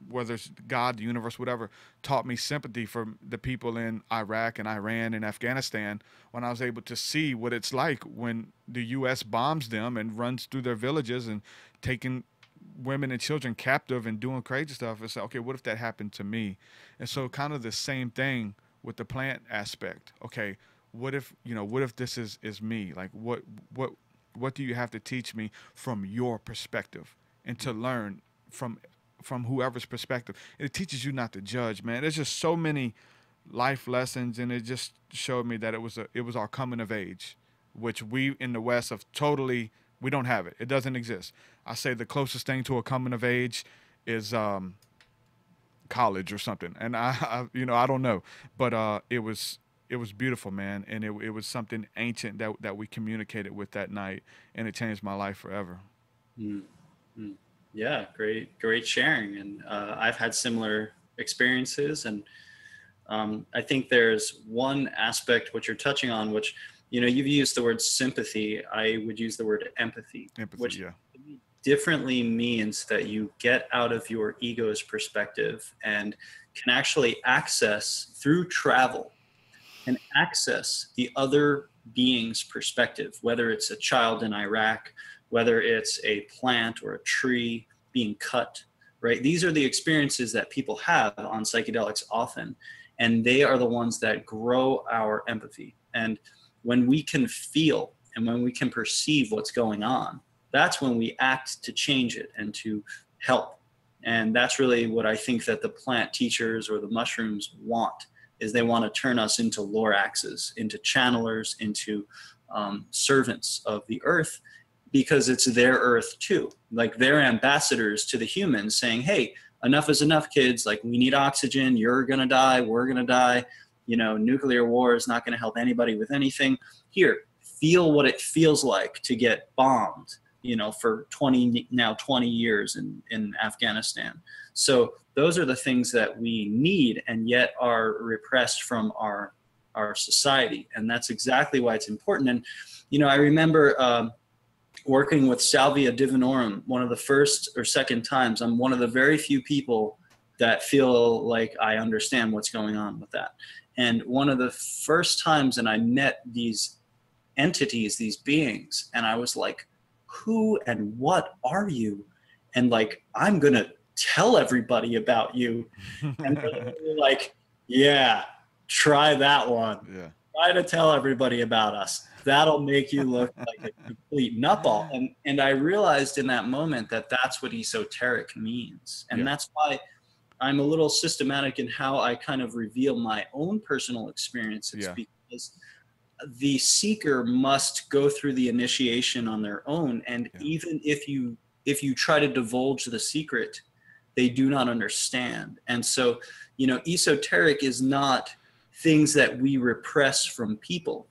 Whether it's God, the universe, whatever, taught me sympathy for the people in Iraq and Iran and Afghanistan, when I was able to see what it's like when the U.S. bombs them and runs through their villages and taking women and children captive and doing crazy stuff. It's like, okay, what if that happened to me? And so kind of the same thing with the plant aspect. Okay, what if this is me? Like what do you have to teach me from your perspective, and to learn from whoever's perspective. It teaches you not to judge, man. There's just so many life lessons, and it just showed me that it was our coming of age, which we in the West have totally, we don't have it. It doesn't exist. I say the closest thing to a coming of age is college or something, and I don't know, but it was beautiful, man, and it was something ancient that we communicated with that night, and it changed my life forever. Mm-hmm. Yeah, great sharing. And I've had similar experiences. And I think there's one aspect which you're touching on, which, you've used the word sympathy. I would use the word empathy, which yeah, differently means that you get out of your ego's perspective and can actually access, through travel, and access the other being's perspective, whether it's a child in Iraq, whether it's a plant or a tree being cut, right? These are the experiences that people have on psychedelics often, and they are the ones that grow our empathy. And when we can feel and when we can perceive what's going on, that's when we act to change it and to help. And that's really what I think that the plant teachers or the mushrooms want, is they want to turn us into Loraxes, into channelers, into servants of the earth, because it's their earth too. Like, they're ambassadors to the humans, saying, hey, enough is enough, kids. Like, we need oxygen. You're going to die. We're going to die. Nuclear war is not going to help anybody with anything. Here, feel what it feels like to get bombed, for 20 years in Afghanistan. So those are the things that we need, and yet are repressed from our society. And that's exactly why it's important. And, I remember, working with Salvia divinorum, one of the first or second times. I'm one of the very few people that feel like I understand what's going on with that. And one of the first times that I met these entities, these beings, and I was like, who and what are you? And like, I'm going to tell everybody about you. And they were like, yeah, try that one. Yeah. Try to tell everybody about us. That'll make you look like a complete nutball. And I realized in that moment that that's what esoteric means. And that's why I'm a little systematic in how I kind of reveal my own personal experiences, because the seeker must go through the initiation on their own. And even if you try to divulge the secret, they do not understand. And so, you know, esoteric is not things that we repress from people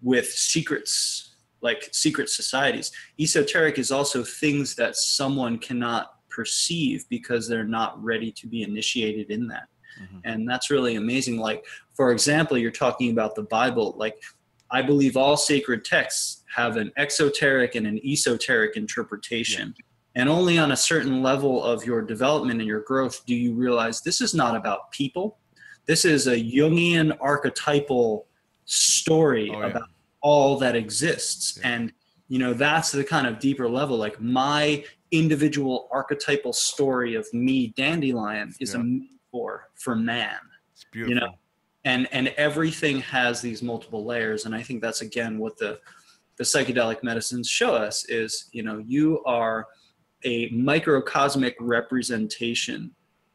with secrets, like secret societies. Esoteric is also things that someone cannot perceive because they're not ready to be initiated in that. And that's really amazing. Like, for example, you're talking about the Bible. Like, I believe all sacred texts have an exoteric and an esoteric interpretation. And only on a certain level of your development and your growth do you realize this is not about people. This is a Jungian archetypal story about all that exists. And, you know, that's the kind of deeper level. Like, my individual archetypal story of me, Dandelion, is a metaphor for man. It's beautiful. You know, and everything has these multiple layers. And I think that's, again, what the psychedelic medicines show us is, you know, you are a microcosmic representation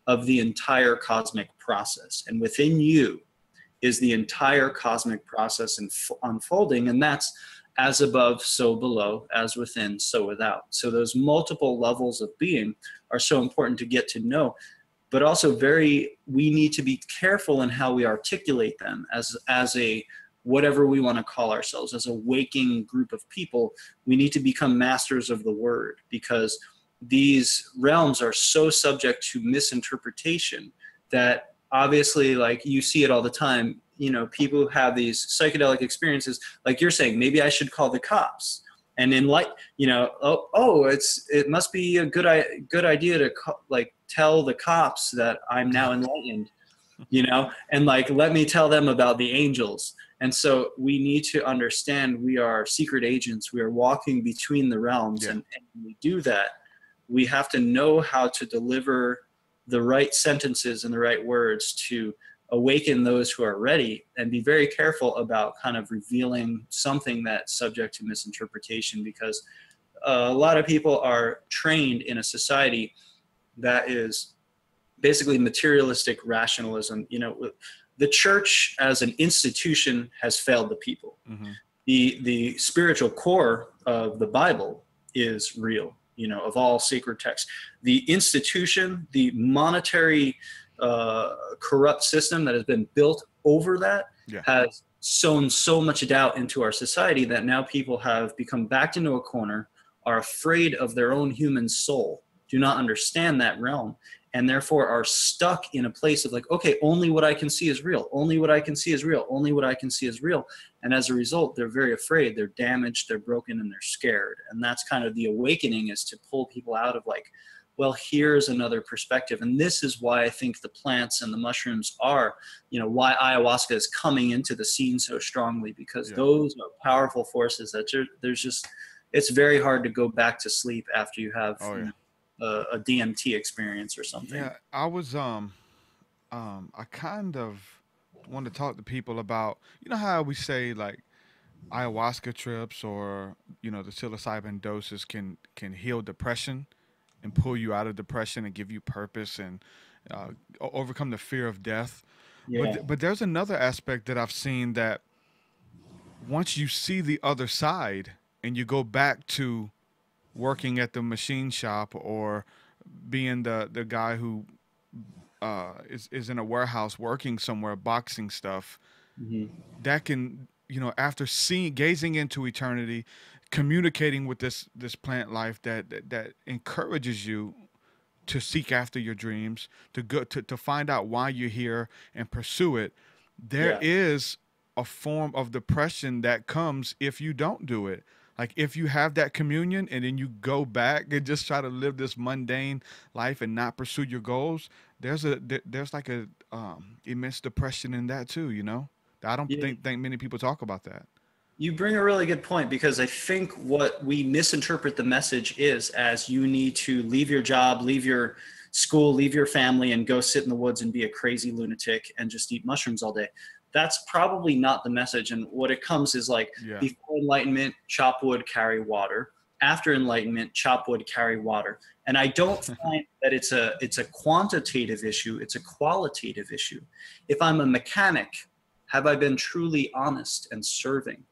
of the entire cosmic process. And within you is the entire cosmic process unfolding. And that's as above, so below, as within, so without. So those multiple levels of being are so important to get to know, but also we need to be careful in how we articulate them as a, whatever we want to call ourselves, as a waking group of people. We need to become masters of the word, because these realms are so subject to misinterpretation that obviously, like, you see it all the time. You know, people who have these psychedelic experiences, like you're saying, maybe I should call the cops. And in, like, you know, it must be a good idea to tell the cops that I'm now enlightened, you know, and like, let me tell them about the angels. And so we need to understand we are secret agents. We are walking between the realms. And when we do that, we have to know how to deliver the right sentences and the right words to awaken those who are ready, and be very careful about kind of revealing something that's subject to misinterpretation, because a lot of people are trained in a society that is basically materialistic rationalism. You know, the church as an institution has failed the people. The spiritual core of the Bible is real, you know, of all sacred texts. The institution, the monetary corrupt system that has been built over that has sown so much doubt into our society that now people have become backed into a corner, are afraid of their own human soul, do not understand that realm, and therefore are stuck in a place of like, okay, only what I can see is real, only what I can see is real, only what I can see is real. And as a result, they're very afraid, they're damaged, they're broken, and they're scared. And that's kind of the awakening, is to pull people out of like, well, here's another perspective. And this is why I think the plants and the mushrooms are, you know, why ayahuasca is coming into the scene so strongly, because those are powerful forces that there's just, it's very hard to go back to sleep after you have you know, a DMT experience or something. Yeah, I was, I kind of want to talk to people about, you know, how we say like ayahuasca trips or, you know, the psilocybin doses can heal depression and pull you out of depression and give you purpose and overcome the fear of death. But there's another aspect that I've seen, that once you see the other side and you go back to working at the machine shop or being the guy who is in a warehouse working somewhere, boxing stuff, that can, you know, after gazing into eternity, communicating with this plant life that encourages you to seek after your dreams, to find out why you're here and pursue it. There is a form of depression that comes if you don't do it. Like if you have that communion and then you go back and just try to live this mundane life and not pursue your goals, there's like a immense depression in that too, you know? I don't Yeah. think many people talk about that. You bring a really good point, because I think what we misinterpret the message is as you need to leave your job, leave your school, leave your family, and go sit in the woods and be a crazy lunatic and just eat mushrooms all day. That's probably not the message. And what it comes is like, Yeah. before enlightenment, chop wood, carry water. After enlightenment, chop wood, carry water. And I don't find that it's a quantitative issue, it's a qualitative issue. If I'm a mechanic, have I been truly honest and serving?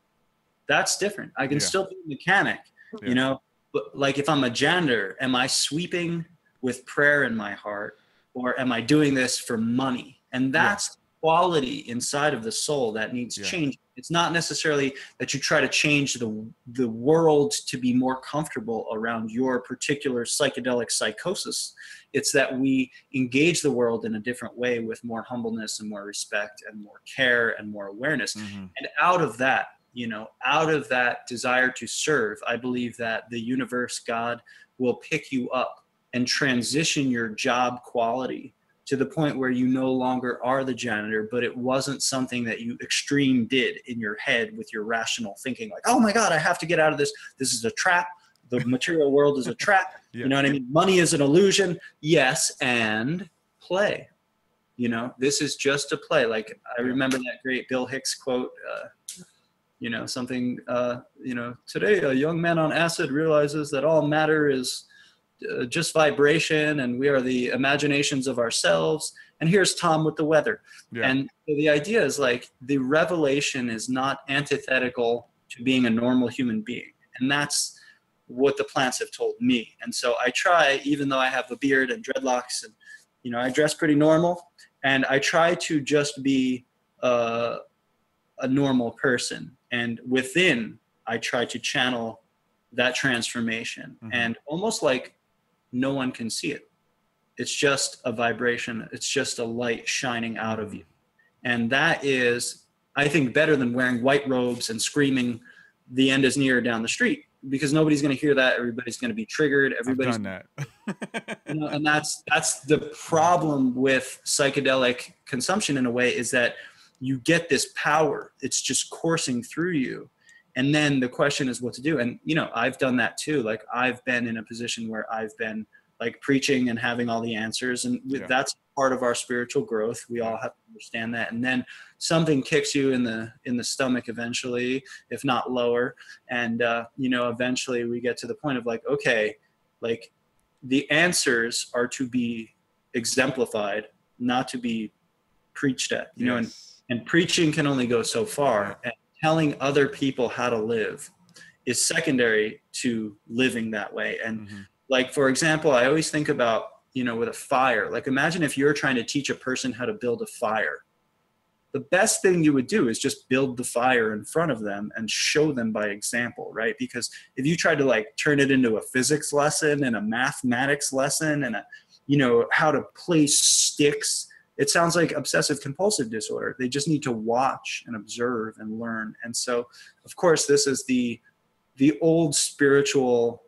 That's different. I can Yeah. still be a mechanic, Yeah. you know, but like if I'm a janitor, am I sweeping with prayer in my heart, or am I doing this for money? And that's quality inside of the soul that needs change. It's not necessarily that you try to change the world to be more comfortable around your particular psychedelic psychosis. It's that we engage the world in a different way with more humbleness and more respect and more care and more awareness. Mm-hmm. And out of that, you know, out of that desire to serve, I believe that the universe, God, will pick you up and transition your job quality to the point where you no longer are the janitor, but it wasn't something that you extreme did in your head with your rational thinking, like, oh my God, I have to get out of this. This is a trap. The material world is a trap. Yeah. You know what I mean? Money is an illusion. Yes, and play. You know, this is just a play. Like, I remember that great Bill Hicks quote, you know, something, you know, today a young man on acid realizes that all matter is just vibration, and we are the imaginations of ourselves. And here's Tom with the weather. Yeah. And so the idea is like, the revelation is not antithetical to being a normal human being. And that's what the plants have told me. And so I try, even though I have a beard and dreadlocks, and, you know, I dress pretty normal, and I try to just be a normal person. And within, I try to channel that transformation. Mm-hmm. And almost like no one can see it. It's just a vibration. It's just a light shining out of you. And that is, I think, better than wearing white robes and screaming, the end is near down the street, because nobody's going to hear that. Everybody's going to be triggered. Everybody's done that. you know, and that's the problem with psychedelic consumption in a way, is that you get this power. It's just coursing through you. And then the question is what to do. And, you know, I've done that too. Like, I've been in a position where I've been like preaching and having all the answers. And that's part of our spiritual growth. We all have to understand that. And then something kicks you in the stomach eventually, if not lower. And, you know, eventually we get to the point of like, okay, like the answers are to be exemplified, not to be preached at, you know, and preaching can only go so far. And telling other people how to live is secondary to living that way. And like, for example, I always think about, you know, with a fire, like imagine if you're trying to teach a person how to build a fire. The best thing you would do is just build the fire in front of them and show them by example, right? Because if you try to like turn it into a physics lesson and a mathematics lesson and a, you know, how to place sticks, it sounds like obsessive compulsive disorder. They just need to watch and observe and learn. And so, of course, this is the old spiritual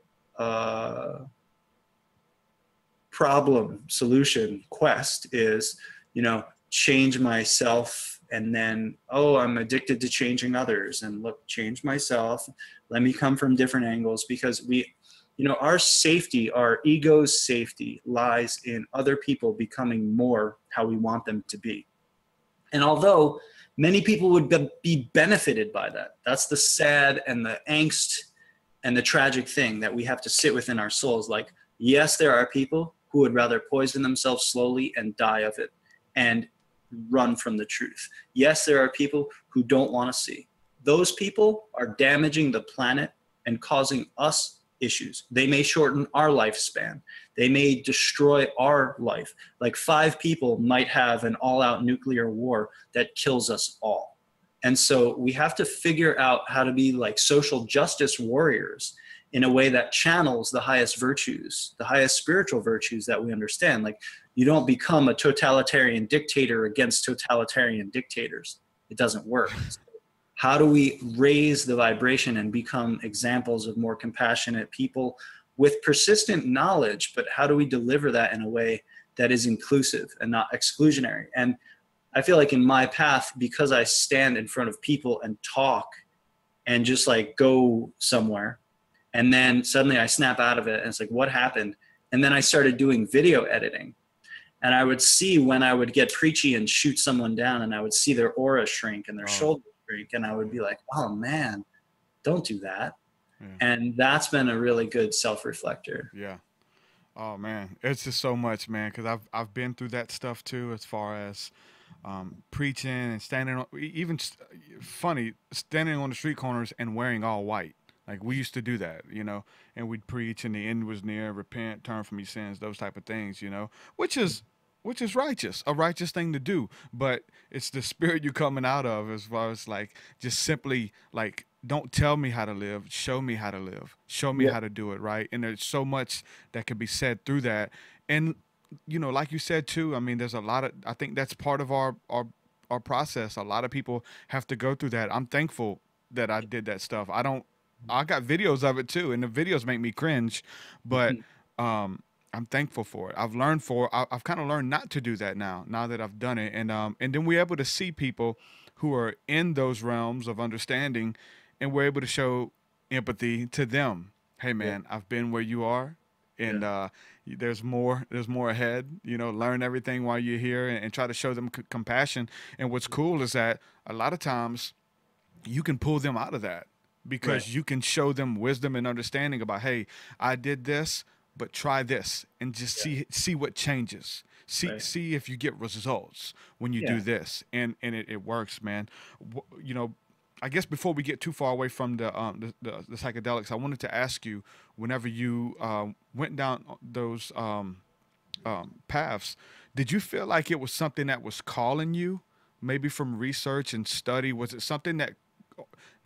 problem, solution, quest is, you know, change myself, and then, oh, I'm addicted to changing others, and look, change myself. Let me come from different angles, because we, you know, our safety, our ego's safety lies in other people becoming more how we want them to be. And although many people would be benefited by that, that's the sad and the angst and the tragic thing that we have to sit within our souls. Like, yes, there are people who would rather poison themselves slowly and die of it and run from the truth. Yes, there are people who don't want to see. Those people are damaging the planet and causing us issues. They may shorten our lifespan. They may destroy our life. Like 5 people might have an all-out nuclear war that kills us all. And so we have to figure out how to be like social justice warriors in a way that channels the highest virtues, the highest spiritual virtues that we understand. Like, you don't become a totalitarian dictator against totalitarian dictators. It doesn't work. So How do we raise the vibration and become examples of more compassionate people with persistent knowledge, but how do we deliver that in a way that is inclusive and not exclusionary? And I feel like in my path, because I stand in front of people and talk and just like go somewhere, and then suddenly I snap out of it and it's like, what happened? And then I started doing video editing, and I would see when I would get preachy and shoot someone down, and I would see their aura shrink and their shoulders shrink, and I would be like, oh man, don't do that. Yeah. And that's been a really good self-reflector. Yeah. Oh man, it's just so much, man. Because I've been through that stuff too, as far as preaching and standing on, even funny, standing on the street corners and wearing all white. Like we used to do that, you know, and we'd preach and the end was near, repent, turn from your sins, those type of things, you know, which is righteous, a righteous thing to do. But it's the spirit you're coming out of, as far as like just simply like, don't tell me how to live, show me how to live, show me how to do it right. And there's so much that can be said through that. And you know, like you said too, I mean, there's a lot of, I think that's part of our process. A lot of people have to go through that. I'm thankful that I did that stuff. I got videos of it too, and the videos make me cringe, but I'm thankful for it. I've kind of learned not to do that now that I've done it. And then we're able to see people who are in those realms of understanding, and we're able to show empathy to them. Hey man, I've been where you are, and there's more ahead, you know, learn everything while you're here, and try to show them compassion. And what's cool is that a lot of times you can pull them out of that, because you can show them wisdom and understanding about, hey, I did this, but try this, and just see what changes. See if you get results when you do this, and it works, man. You know, I guess before we get too far away from the psychedelics, I wanted to ask you, whenever you went down those paths, did you feel like it was something that was calling you, maybe from research and study? Was it something that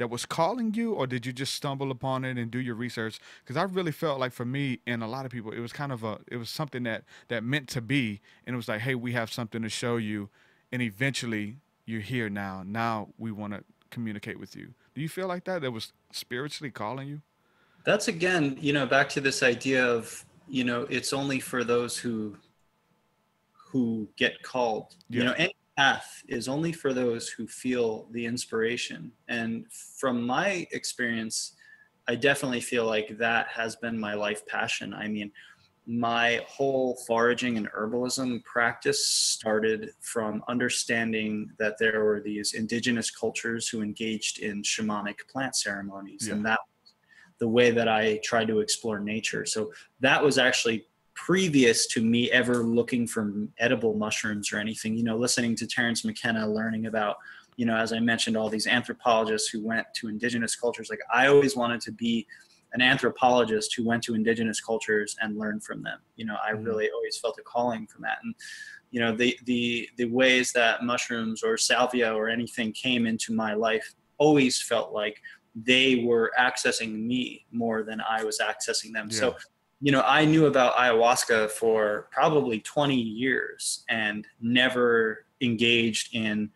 was calling you, or did you just stumble upon it and do your research? Because I really felt like, for me and a lot of people, it was kind of it was something that meant to be, and it was like, hey, we have something to show you, and eventually you're here now. Now we want to communicate with you. Do you feel like that was spiritually calling you? That's, again, you know, back to this idea of, you know, it's only for those who get called. You know, any path is only for those who feel the inspiration. And from my experience, I definitely feel like that has been my life passion. I mean, my whole foraging and herbalism practice started from understanding that there were these indigenous cultures who engaged in shamanic plant ceremonies. And that was the way that I tried to explore nature. So that was actually previous to me ever looking for edible mushrooms or anything, you know, listening to Terence McKenna, learning about, you know, as I mentioned, all these anthropologists who went to indigenous cultures. Like, I always wanted to be an anthropologist who went to indigenous cultures and learned from them. You know, I really always felt a calling from that. And, you know, the ways that mushrooms or salvia or anything came into my life always felt like they were accessing me more than I was accessing them. So, you know, I knew about ayahuasca for probably 20 years and never engaged in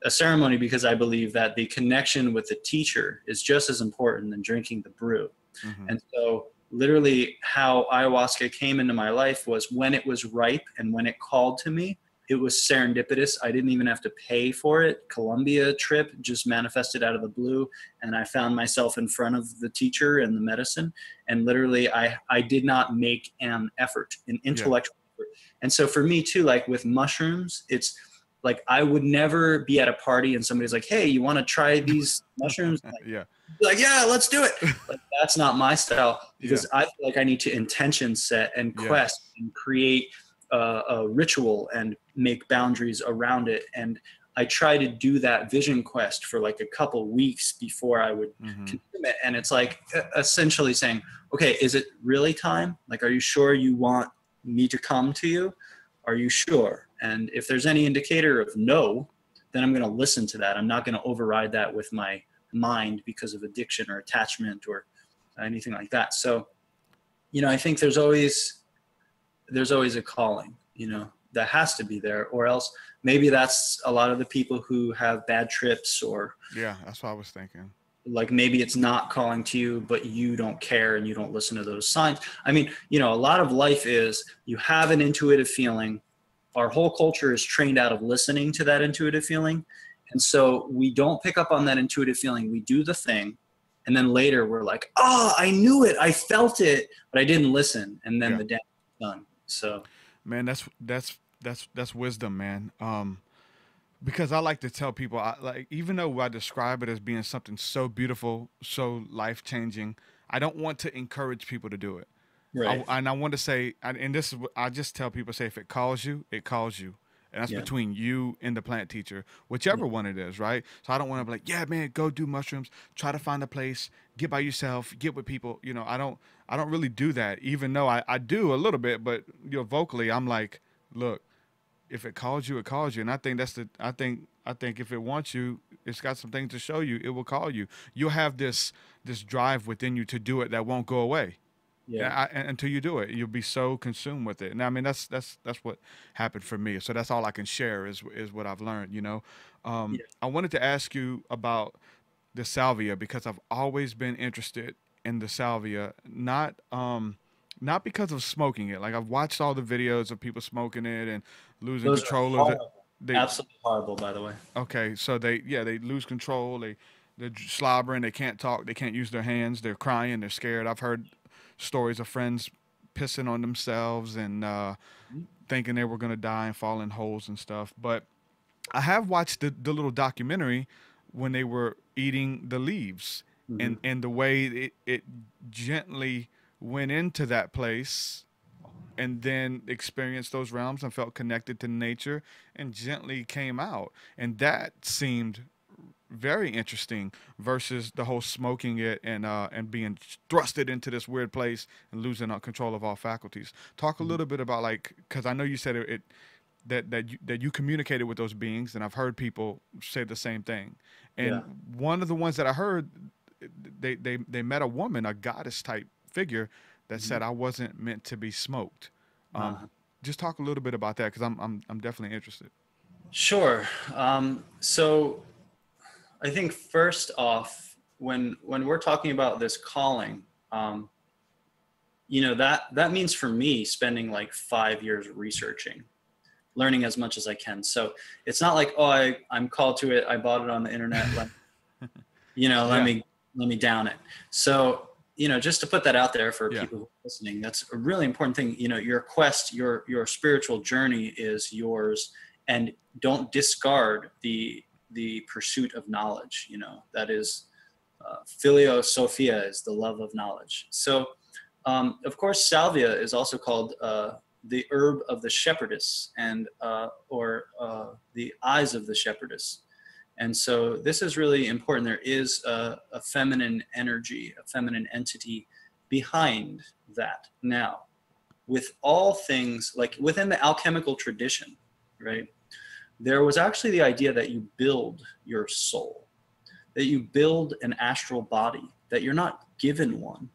a ceremony, because I believe that the connection with the teacher is just as important than drinking the brew. And so literally how ayahuasca came into my life was when it was ripe and when it called to me. It was serendipitous. I didn't even have to pay for it. Colombia trip just manifested out of the blue. And I found myself in front of the teacher and the medicine. And literally I did not make an effort, an intellectual effort. And so for me too, like with mushrooms, it's like, I would never be at a party and somebody's like, hey, you want to try these mushrooms? Like, yeah, let's do it. Like, that's not my style, because I feel like I need to intention set and quest and create a ritual and make boundaries around it. And I try to do that vision quest for like a couple weeks before I would consume it. And it's like essentially saying, okay, is it really time? Like, are you sure you want me to come to you? Are you sure? And if there's any indicator of no, then I'm going to listen to that. I'm not going to override that with my mind because of addiction or attachment or anything like that. So, you know, I think there's always a calling, you know, that has to be there, or else maybe that's a lot of the people who have bad trips, or Yeah, that's what I was thinking. like maybe it's not calling to you, but you don't care and you don't listen to those signs. I mean, you know, a lot of life is you have an intuitive feeling. Our whole culture is trained out of listening to that intuitive feeling. And so we don't pick up on that intuitive feeling. We do the thing. And then later we're like, oh, I knew it. I felt it, but I didn't listen. And then the damage is done. So, Man, that's wisdom, man. Because I like to tell people, even though I describe it as being something so beautiful, so life changing, I don't want to encourage people to do it. right. And I want to say, and this is what I just tell people: say, if it calls you, it calls you. And that's between you and the plant teacher, whichever one it is, right? So I don't want to be like, yeah, man, go do mushrooms, try to find a place, get by yourself, get with people. You know, I don't really do that, even though I do a little bit, but you know, vocally, I'm like, look, if it calls you, it calls you. And I think I think if it wants you, it's got some things to show you, it will call you. You'll have this drive within you to do it that won't go away. Yeah. Until you do it, you'll be so consumed with it. And I mean, that's what happened for me. So that's all I can share is what I've learned, you know? I wanted to ask you about the salvia, because I've always been interested in the salvia, not because of smoking it. Like, I've watched all the videos of people smoking it and losing Those control are of it. absolutely horrible, by the way. Okay, so they lose control. They're slobbering. They can't talk. They can't use their hands. They're crying. They're scared. I've heard stories of friends pissing on themselves and thinking they were going to die and fall in holes and stuff. But I have watched the little documentary when they were eating the leaves, and the way it gently went into that place and then experienced those realms and felt connected to nature and gently came out. And that seemed very interesting versus the whole smoking it and being thrusted into this weird place and losing control of all faculties. Talk a little bit about, like, because I know you said that you communicated with those beings, and I've heard people say the same thing. And one of the ones that I heard, they met a woman, a goddess type figure, that said, I wasn't meant to be smoked. Just talk a little bit about that, because I'm definitely interested. Sure. So I think first off, when we're talking about this calling, you know, that means for me spending like 5 years researching, learning as much as I can. So it's not like, oh, I'm called to it, I bought it on the internet, let me down it. So, you know, just to put that out there for people who are listening, that's a really important thing. You know, your quest, your spiritual journey is yours, and don't discard the pursuit of knowledge. You know, that is philosophia, is the love of knowledge. So of course, salvia is also called the herb of the shepherdess, and or the eyes of the shepherdess. And so this is really important. There is a feminine energy, a feminine entity behind that. Now, with all things, like within the alchemical tradition, right, there was actually the idea that you build your soul, that you build an astral body, that you're not given one,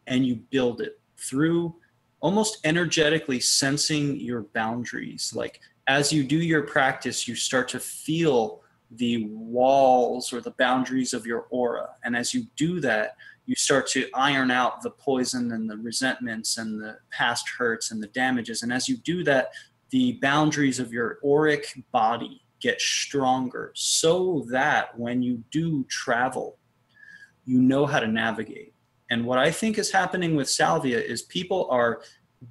and you build it through almost energetically sensing your boundaries. Like, as you do your practice, you start to feel the walls or the boundaries of your aura. And as you do that, you start to iron out the poison and the resentments and the past hurts and the damages. And as you do that, the boundaries of your auric body get stronger, so that when you do travel, you know how to navigate. And what I think is happening with salvia is people are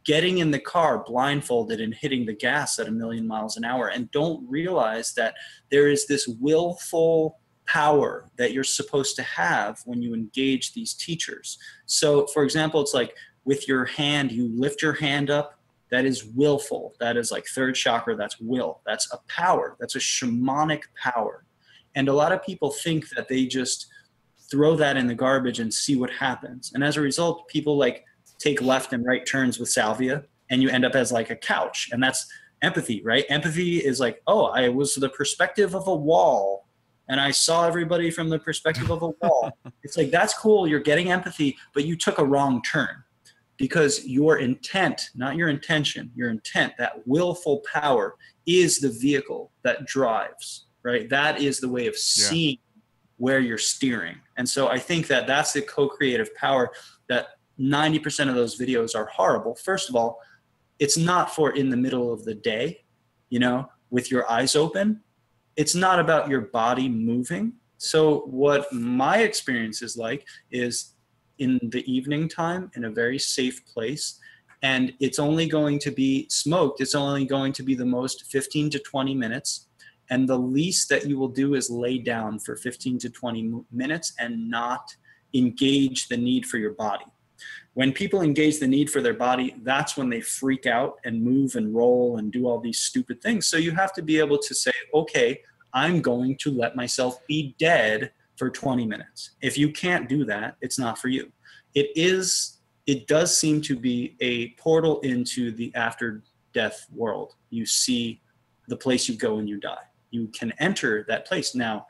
getting in the car blindfolded and hitting the gas at 1,000,000 miles an hour and don't realize that there is this willful power that you're supposed to have when you engage these teachers. So for example, it's like with your hand, you lift your hand up, that is willful. That is like third chakra, that's will. That's a power, that's a shamanic power. And a lot of people think that they just throw that in the garbage and see what happens. And as a result, people like take left and right turns with salvia, and you end up as like a couch. And that's empathy, right? Empathy is like, oh, I was the perspective of a wall and I saw everybody from the perspective of a wall. It's like, that's cool, you're getting empathy, but you took a wrong turn. because your intent, not your intention, your intent, that willful power is the vehicle that drives, right? That is the way of seeing where you're steering. And so I think that that's the co-creative power, that 90% of those videos are horrible. First of all, it's not for in the middle of the day, you know, with your eyes open. It's not about your body moving. So what my experience is like is in the evening time in a very safe place, and it's only going to be smoked. It's only going to be the most 15 to 20 minutes. And the least that you will do is lay down for 15 to 20 minutes and not engage the need for your body. When people engage the need for their body, that's when they freak out and move and roll and do all these stupid things. So you have to be able to say, okay, I'm going to let myself be dead for 20 minutes. If you can't do that, it's not for you. It does seem to be a portal into the after death world. You see the place you go when you die. You can enter that place. Now,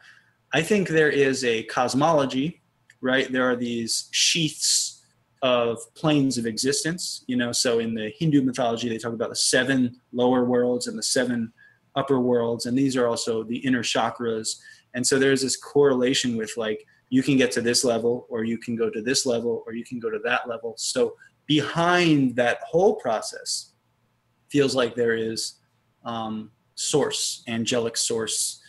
I think there is a cosmology, right? There are these sheaths of planes of existence, you know. So in the Hindu mythology, they talk about the 7 lower worlds and the 7 upper worlds, and these are also the inner chakras. And so there's this correlation with, like, you can get to this level, or you can go to this level, or you can go to that level. So behind that whole process feels like there is source, angelic source.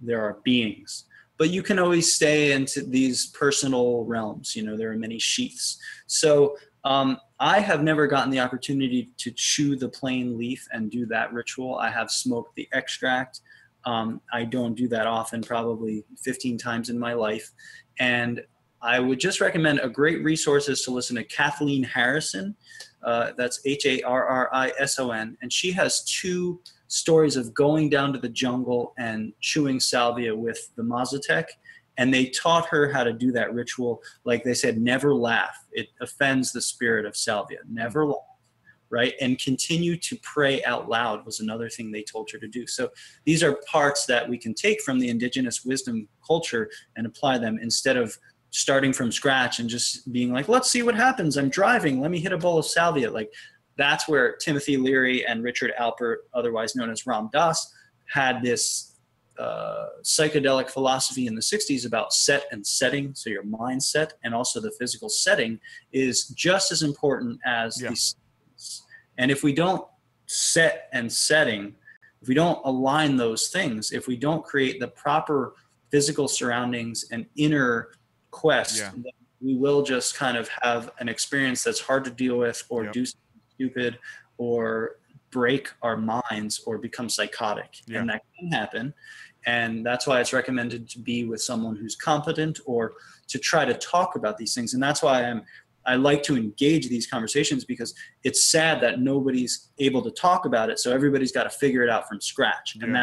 There are beings. But you can always stay into these personal realms. You know, there are many sheaths. So I have never gotten the opportunity to chew the plain leaf and do that ritual. I have smoked the extract. I don't do that often, probably 15 times in my life. And I would just recommend a great resource is to listen to Kathleen Harrison. That's Harrison. And she has 2 stories of going down to the jungle and chewing salvia with the Mazatec. And they taught her how to do that ritual. Like they said, never laugh. It offends the spirit of salvia. Never laugh, right? And continue to pray out loud was another thing they told her to do. So these are parts that we can take from the indigenous wisdom culture and apply them, instead of starting from scratch and just being like, let's see what happens. I'm driving. Let me hit a bowl of salvia. Like, that's where Timothy Leary and Richard Alpert, otherwise known as Ram Dass, had this psychedelic philosophy in the 60s about set and setting. So your mindset and also the physical setting is just as important as the settings. And if we don't set and setting, if we don't align those things, if we don't create the proper physical surroundings and inner quest, then we will just kind of have an experience that's hard to deal with, or do something stupid, or break our minds, or become psychotic. And that can happen. And that's why it's recommended to be with someone who's competent, or to try to talk about these things. And that's why I like to engage these conversations, because it's sad that nobody's able to talk about it. So everybody's got to figure it out from scratch. And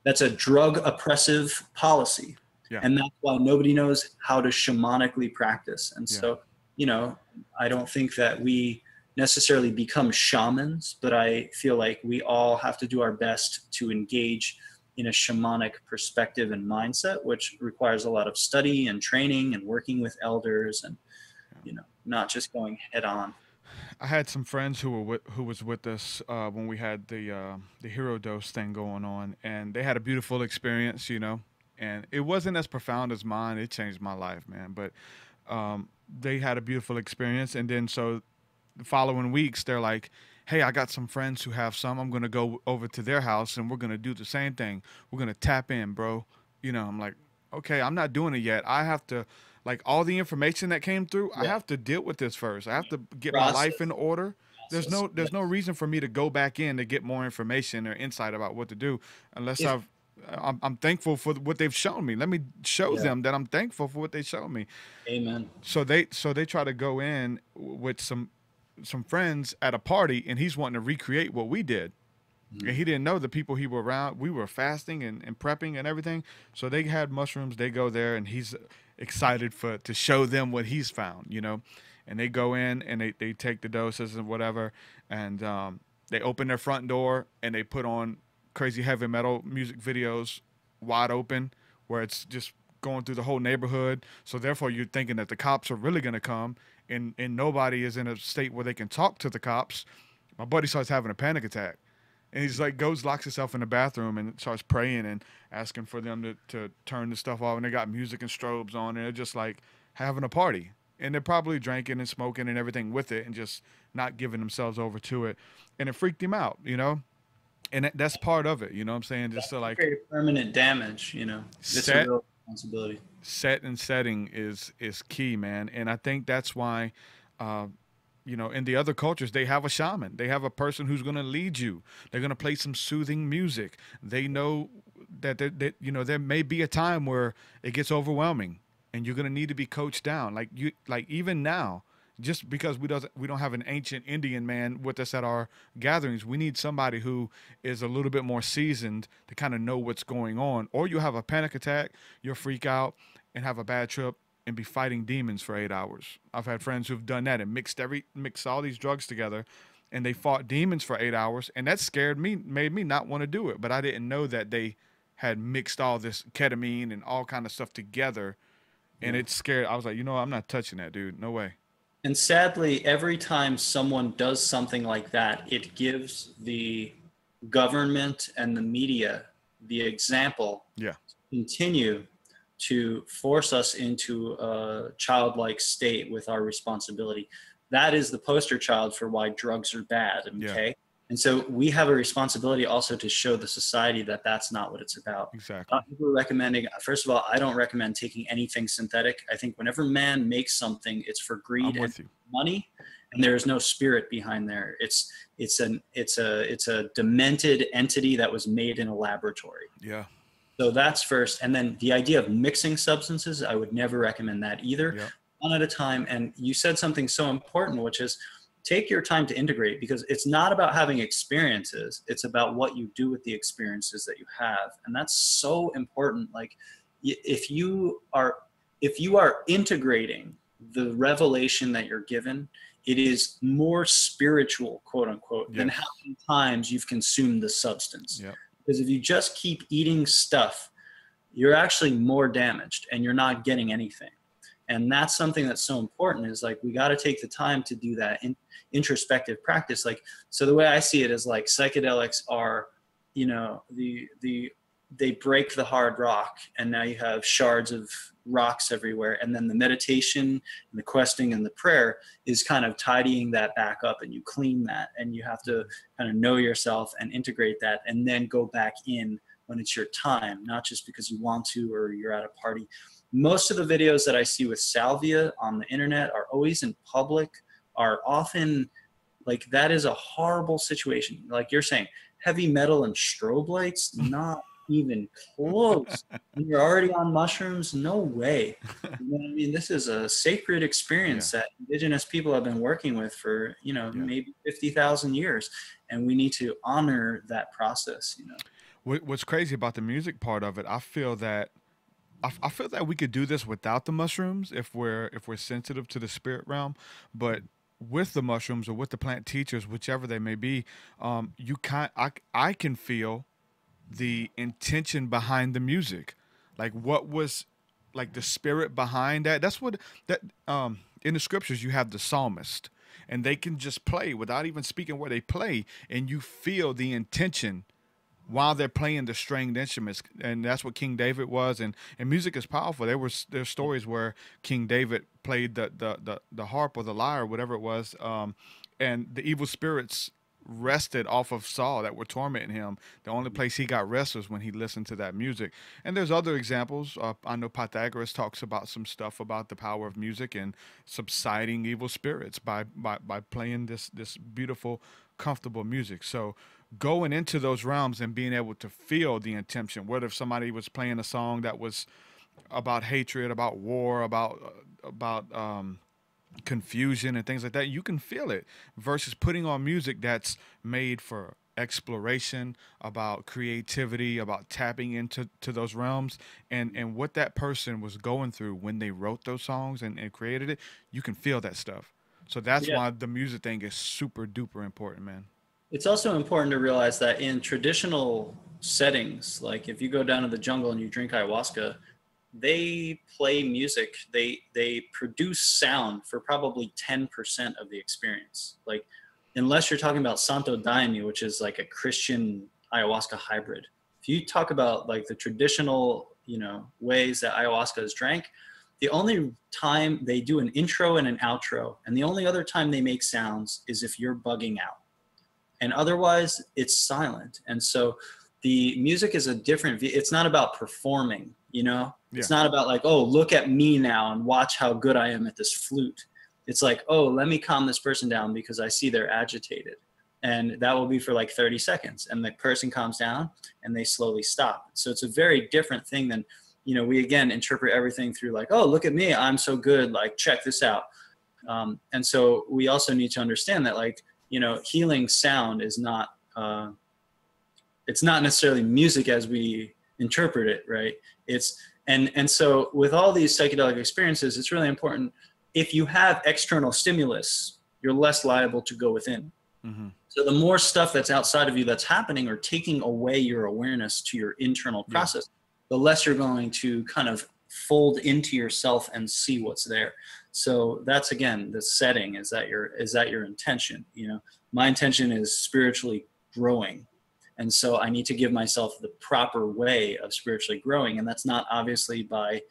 that's a drug oppressive policy. And that's why nobody knows how to shamanically practice. And so, you know, I don't think that we necessarily become shamans, but I feel like we all have to do our best to engage in a shamanic perspective and mindset, which requires a lot of study and training and working with elders, and, you know, not just going head on. I had some friends who was with us when we had the hero dose thing going on, and they had a beautiful experience, you know, and it wasn't as profound as mine. It changed my life, man. But they had a beautiful experience, and then so the following weeks they're like, hey, I got some friends who have some. I'm going to go over to their house and we're going to do the same thing. We're going to tap in, bro. You know, I'm like, okay, I'm not doing it yet. I have to, like, all the information that came through, I have to deal with this first. I have to get my life in order. There's no reason for me to go back in to get more information or insight about what to do unless I'm thankful for what they've shown me. Let me show them that I'm thankful for what they showed me. Amen. So they try to go in with some friends at a party, and he's wanting to recreate what we did. And he didn't know the people he were around. We were fasting and prepping and everything. So they had mushrooms. They go there, and he's excited to show them what he's found, you know. And they go in, and they take the doses and whatever, and they open their front door, and they put on crazy heavy metal music videos wide open, where it's just going through the whole neighborhood. So therefore, you're thinking that the cops are really going to come, and nobody is in a state where they can talk to the cops. My buddy starts having a panic attack, and he's like, goes, locks himself in the bathroom and starts praying and asking for them to turn the stuff off. And they got music and strobes on, and they're just like having a party. And they're probably drinking and smoking and everything with it and just not giving themselves over to it. And it freaked him out, you know? And that's part of it, you know what I'm saying? Just to like permanent damage, you know. It's a real responsibility. Set and setting is key, man. And I think that's why you know, in the other cultures, they have a shaman. They have a person who's going to lead you. They're going to play some soothing music. They know that you know, there may be a time where it gets overwhelming, and you're going to need to be coached down. Like even now, just because we don't have an ancient Indian man with us at our gatherings, we need somebody who is a little bit more seasoned to kind of know what's going on. Or you have a panic attack, you'll freak out and have a bad trip and be fighting demons for 8 hours. I've had friends who've done that and mixed all these drugs together, and they fought demons for 8 hours, and that scared me, made me not want to do it. But I didn't know that they had mixed all this ketamine and all kind of stuff together, and it scared. I was like, you know, I'm not touching that, dude. No way. And sadly, every time someone does something like that, it gives the government and the media the example to continue to force us into a childlike state with our responsibility. That is the poster child for why drugs are bad, okay? And so we have a responsibility also to show the society that that's not what it's about. Exactly. People are recommending, first of all, I don't recommend taking anything synthetic. I think whenever man makes something, it's for greed and money, and there is no spirit behind there. It's a demented entity that was made in a laboratory. Yeah. So that's first. And then the idea of mixing substances, I would never recommend that either. Yeah. One at a time. And you said something so important, which is take your time to integrate, because it's not about having experiences. It's about what you do with the experiences that you have. And that's so important. Like if you are integrating the revelation that you're given, it is more spiritual, quote unquote, than how many times you've consumed the substance. Yeah. Because if you just keep eating stuff, you're actually more damaged and you're not getting anything. And that's something that's so important, is like, we got to take the time to do that introspective practice. Like, so the way I see it is like psychedelics are, you know, they break the hard rock, and now you have shards of rocks everywhere. And then the meditation and the questing and the prayer is kind of tidying that back up, and you clean that, and you have to kind of know yourself and integrate that, and then go back in when it's your time, not just because you want to or you're at a party. Most of the videos that I see with salvia on the internet are always in public, are often like, that is a horrible situation. Like you're saying, heavy metal and strobe lights, not even close. You're already on mushrooms? No way. You know what I mean? This is a sacred experience that indigenous people have been working with for, you know, maybe 50,000 years. And we need to honor that process, you know. What's crazy about the music part of it, I feel that we could do this without the mushrooms if we're sensitive to the spirit realm, but with the mushrooms or with the plant teachers, whichever they may be, I can feel the intention behind the music, like what was like the spirit behind that. That's what in the scriptures you have the psalmist, and they can just play without even speaking where they play, and you feel the intention while they're playing the stringed instruments. And that's what King David was. And music is powerful. There's stories where King David played the harp or the lyre, whatever it was, and the evil spirits rested off of Saul that were tormenting him. The only place he got rest was when he listened to that music. And there's other examples. I know Pythagoras talks about some stuff about the power of music and subsiding evil spirits by playing this beautiful, comfortable music. So going into those realms and being able to feel the intention, whether if somebody was playing a song that was about hatred, about war, about confusion and things like that, you can feel it, versus putting on music that's made for exploration, about creativity, about tapping into those realms, and what that person was going through when they wrote those songs and created it. You can feel that stuff. So that's why the music thing is super duper important, man. It's also important to realize that in traditional settings, like if you go down to the jungle and you drink ayahuasca, they play music. They produce sound for probably 10% of the experience. Like, unless you're talking about Santo Daime, which is like a Christian ayahuasca hybrid. If you talk about like the traditional, you know, ways that ayahuasca is drank, the only time they do an intro and an outro, and the only other time they make sounds is if you're bugging out. And otherwise, it's silent. And so the music is a different, it's not about performing, you know? Yeah. It's not about like, oh, look at me now and watch how good I am at this flute. It's like, oh, let me calm this person down because I see they're agitated. And that will be for like 30 seconds. And the person calms down and they slowly stop. So it's a very different thing than, you know, we again interpret everything through like, oh, look at me, I'm so good, like check this out. And so we also need to understand that, like, you know, healing sound is not, it's not necessarily music as we interpret it, right? It's, and so with all these psychedelic experiences, it's really important. If you have external stimulus, you're less liable to go within. Mm-hmm. So the more stuff that's outside of you that's happening or taking away your awareness to your internal process, the less you're going to kind of fold into yourself and see what's there. So that's, again, the setting is that your intention. You know, my intention is spiritually growing. And so I need to give myself the proper way of spiritually growing. And that's not obviously by,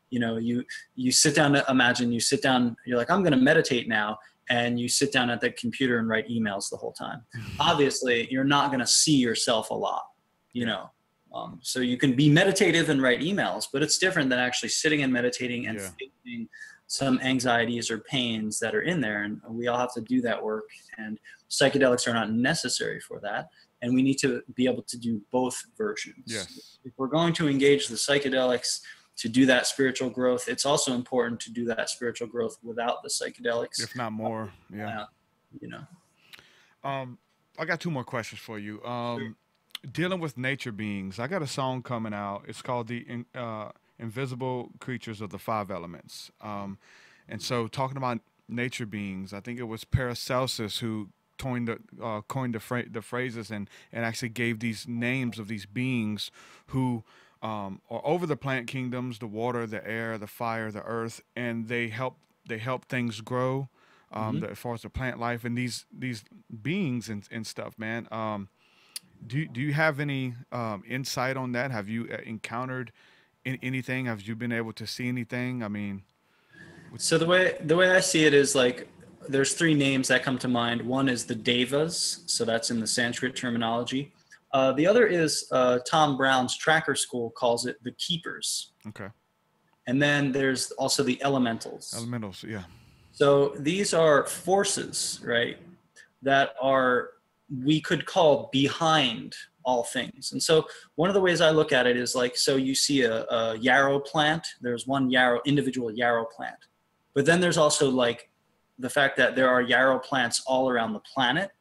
you know, you sit down, imagine you sit down, you're like, I'm going to meditate now. And you sit down at the computer and write emails the whole time. Obviously, you're not going to see yourself a lot, you know. So you can be meditative and write emails, but it's different than actually sitting and meditating and facing some anxieties or pains that are in there. And we all have to do that work. And psychedelics are not necessary for that. And we need to be able to do both versions. Yes. If we're going to engage the psychedelics to do that spiritual growth, it's also important to do that spiritual growth without the psychedelics. If not more, yeah. You know. I got two more questions for you. Sure. Dealing with nature beings, I got a song coming out. It's called the Invisible Creatures of the Five Elements. And so talking about nature beings, I think it was Paracelsus who coined the phrases and actually gave these names of these beings who are over the plant kingdoms, the water, the air, the fire, the earth, and they help things grow, as far as the plant life and these beings and stuff, man. Do you have any insight on that? Have you encountered anything? Have you been able to see anything? I mean, so the way I see it is like, there's three names that come to mind. One is the Devas, so that's in the Sanskrit terminology. The other is Tom Brown's Tracker School calls it the Keepers. Okay. And then there's also the Elementals. Elementals, yeah. So these are forces, right, that are, we could call behind all things. And so one of the ways I look at it is like, so you see a yarrow plant, there's one individual yarrow plant. But then there's also like the fact that there are yarrow plants all around the planet,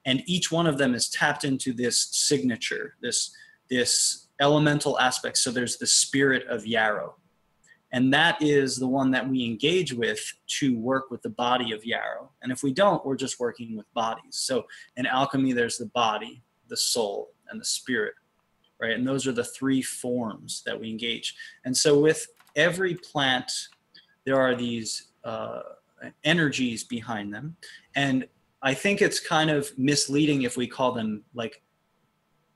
and each one of them is tapped into this signature, this elemental aspect. So there's the spirit of yarrow. And that is the one that we engage with to work with the body of yarrow. And if we don't, we're just working with bodies. So in alchemy, there's the body, the soul, and the spirit, right? And those are the three forms that we engage. And so with every plant, there are these energies behind them. And I think it's kind of misleading if we call them like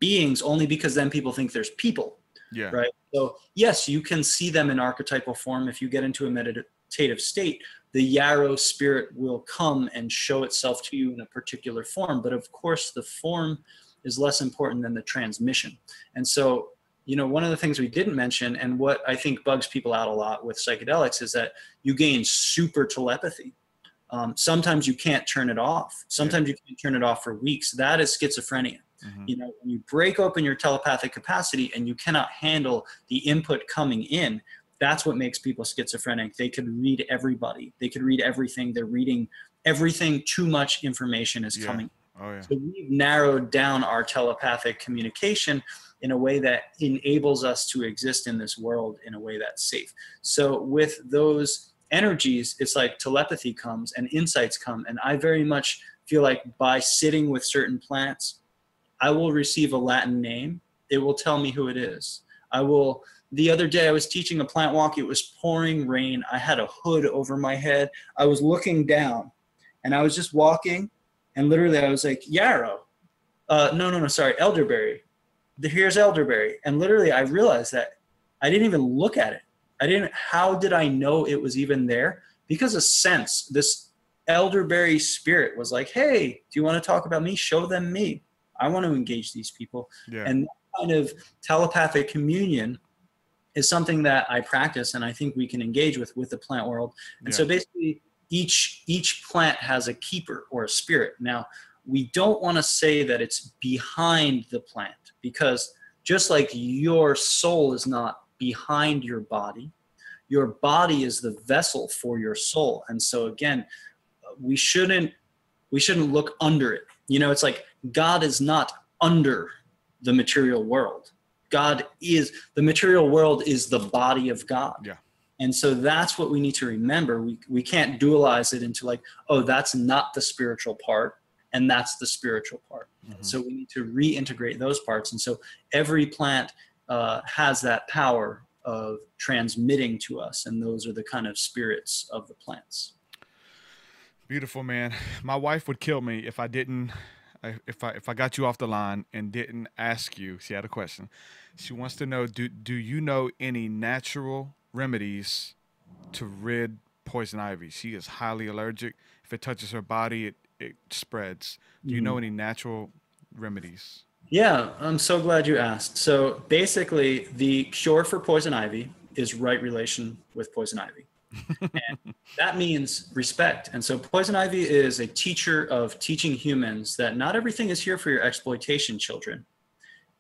beings, only because then people think there's people. Yeah. Right. So yes, you can see them in archetypal form. If you get into a meditative state, the yarrow spirit will come and show itself to you in a particular form. But of course, the form is less important than the transmission. And so, you know, one of the things we didn't mention, and what I think bugs people out a lot with psychedelics, is that you gain super telepathy. Sometimes you can't turn it off. Sometimes you can turn it off for weeks. That is schizophrenia. Mm-hmm. You know, when you break open your telepathic capacity and you cannot handle the input coming in, that's what makes people schizophrenic. They could read everybody. They could read everything. They're reading everything. Too much information is coming. Oh, yeah. So we've narrowed down our telepathic communication in a way that enables us to exist in this world in a way that's safe. So with those energies, it's like telepathy comes and insights come. And I very much feel like by sitting with certain plants, I will receive a Latin name. It will tell me who it is. I will the other day I was teaching a plant walk. It was pouring rain. I had a hood over my head. I was looking down and I was just walking, and literally I was like, yarrow. No, sorry, elderberry. Here's elderberry. And literally I realized that I didn't even look at it. How did I know it was even there? Because a sense, this elderberry spirit was like, hey, do you want to talk about me? Show them me. I want to engage these people. Yeah. And that kind of telepathic communion is something that I practice, and I think we can engage with the plant world. And so basically each plant has a keeper or a spirit. Now, we don't want to say that it's behind the plant, because just like your soul is not behind your body is the vessel for your soul. And so again, we shouldn't look under it. You know, it's like God is not under the material world. The material world is the body of God. Yeah. And so that's what we need to remember. We can't dualize it into like, oh, that's not the spiritual part and that's the spiritual part. Mm-hmm. So we need to reintegrate those parts. And so every plant has that power of transmitting to us. And those are the kind of spirits of the plants. Beautiful, man. My wife would kill me if I didn't, if I got you off the line and didn't ask you. She had a question. She wants to know, do you know any natural remedies to rid poison ivy? She is highly allergic. If it touches her body, it spreads. Do you know any natural remedies? Yeah, I'm so glad you asked. So basically, the cure for poison ivy is right relation with poison ivy. And that means respect. And so poison ivy is a teacher of teaching humans that not everything is here for your exploitation, children.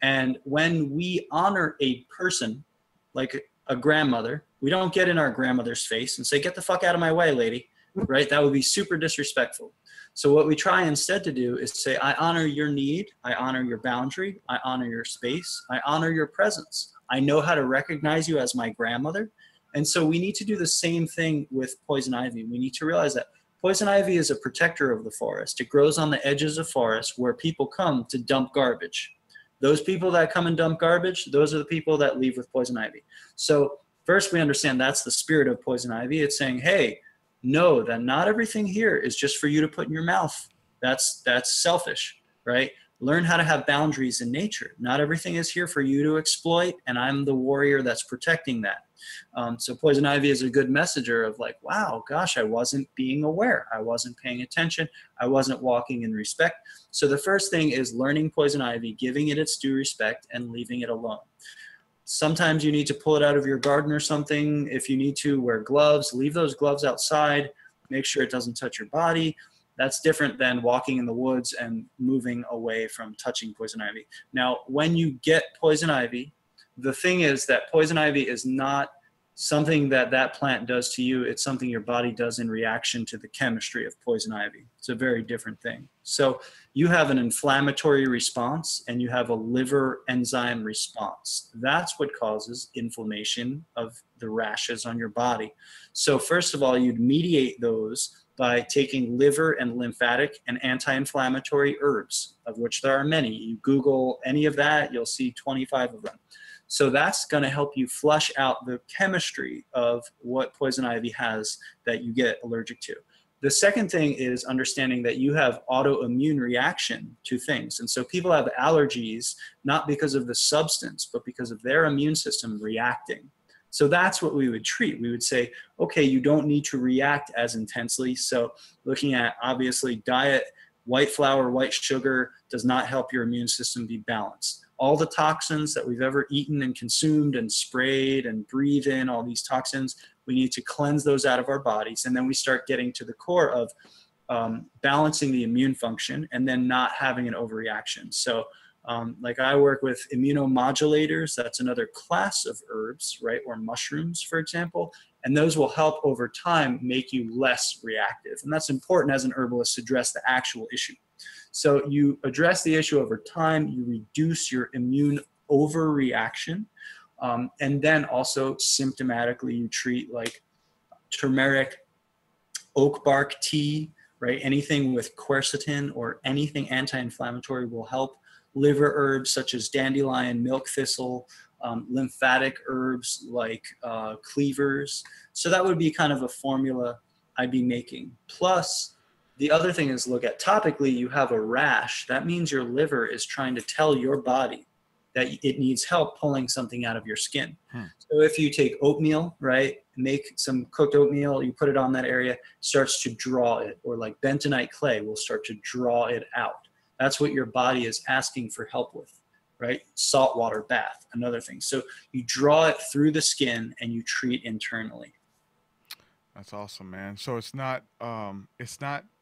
And when we honor a person, like a grandmother, we don't get in our grandmother's face and say, get the fuck out of my way, lady, right? That would be super disrespectful. So what we try instead to do is say, I honor your need. I honor your boundary. I honor your space. I honor your presence. I know how to recognize you as my grandmother. And so we need to do the same thing with poison ivy. We need to realize that poison ivy is a protector of the forest. It grows on the edges of forests where people come to dump garbage. Those people that come and dump garbage, those are the people that leave with poison ivy. So first we understand that's the spirit of poison ivy. It's saying, hey, know that not everything here is just for you to put in your mouth. That's selfish, right? Learn how to have boundaries in nature. Not everything is here for you to exploit, and I'm the warrior that's protecting that. So poison ivy is a good messenger of like, wow, gosh, I wasn't being aware. I wasn't paying attention. I wasn't walking in respect. So the first thing is learning poison ivy, giving it its due respect, and leaving it alone. Sometimes you need to pull it out of your garden or something. If you need to, wear gloves. Leave those gloves outside. Make sure it doesn't touch your body. That's different than walking in the woods and moving away from touching poison ivy. Now, when you get poison ivy, the thing is that poison ivy is not something that plant does to you. It's something your body does in reaction to the chemistry of poison ivy. It's a very different thing. So you have an inflammatory response and you have a liver enzyme response. That's what causes inflammation of the rashes on your body. So first of all, you'd mediate those by taking liver and lymphatic and anti-inflammatory herbs, of which there are many. You Google any of that, you'll see 25 of them. So that's going to help you flush out the chemistry of what poison ivy has that you get allergic to. The second thing is understanding that you have autoimmune reaction to things. And so people have allergies, not because of the substance, but because of their immune system reacting. So that's what we would treat. We would say, okay, you don't need to react as intensely. So looking at obviously diet, white flour, white sugar does not help your immune system be balanced. All the toxins that we've ever eaten and consumed and sprayed and breathed in, all these toxins, we need to cleanse those out of our bodies. And then we start getting to the core of balancing the immune function and then not having an overreaction. So like I work with immunomodulators, that's another class of herbs, right? Or mushrooms, for example. And those will help over time make you less reactive. And that's important as an herbalist to address the actual issue. So you address the issue over time, you reduce your immune overreaction, and then also symptomatically you treat like turmeric, oak bark tea, right? Anything with quercetin or anything anti-inflammatory will help. Liver herbs such as dandelion, milk thistle, lymphatic herbs like cleavers. So that would be kind of a formula I'd be making. Plus, the other thing is, look at topically, you have a rash. That means your liver is trying to tell your body that it needs help pulling something out of your skin. So if you take oatmeal, right, make some cooked oatmeal, you put it on that area, starts to draw it, or like bentonite clay will start to draw it out. That's what your body is asking for help with, right? Saltwater bath, another thing. So you draw it through the skin and you treat internally. That's awesome, man. So it's not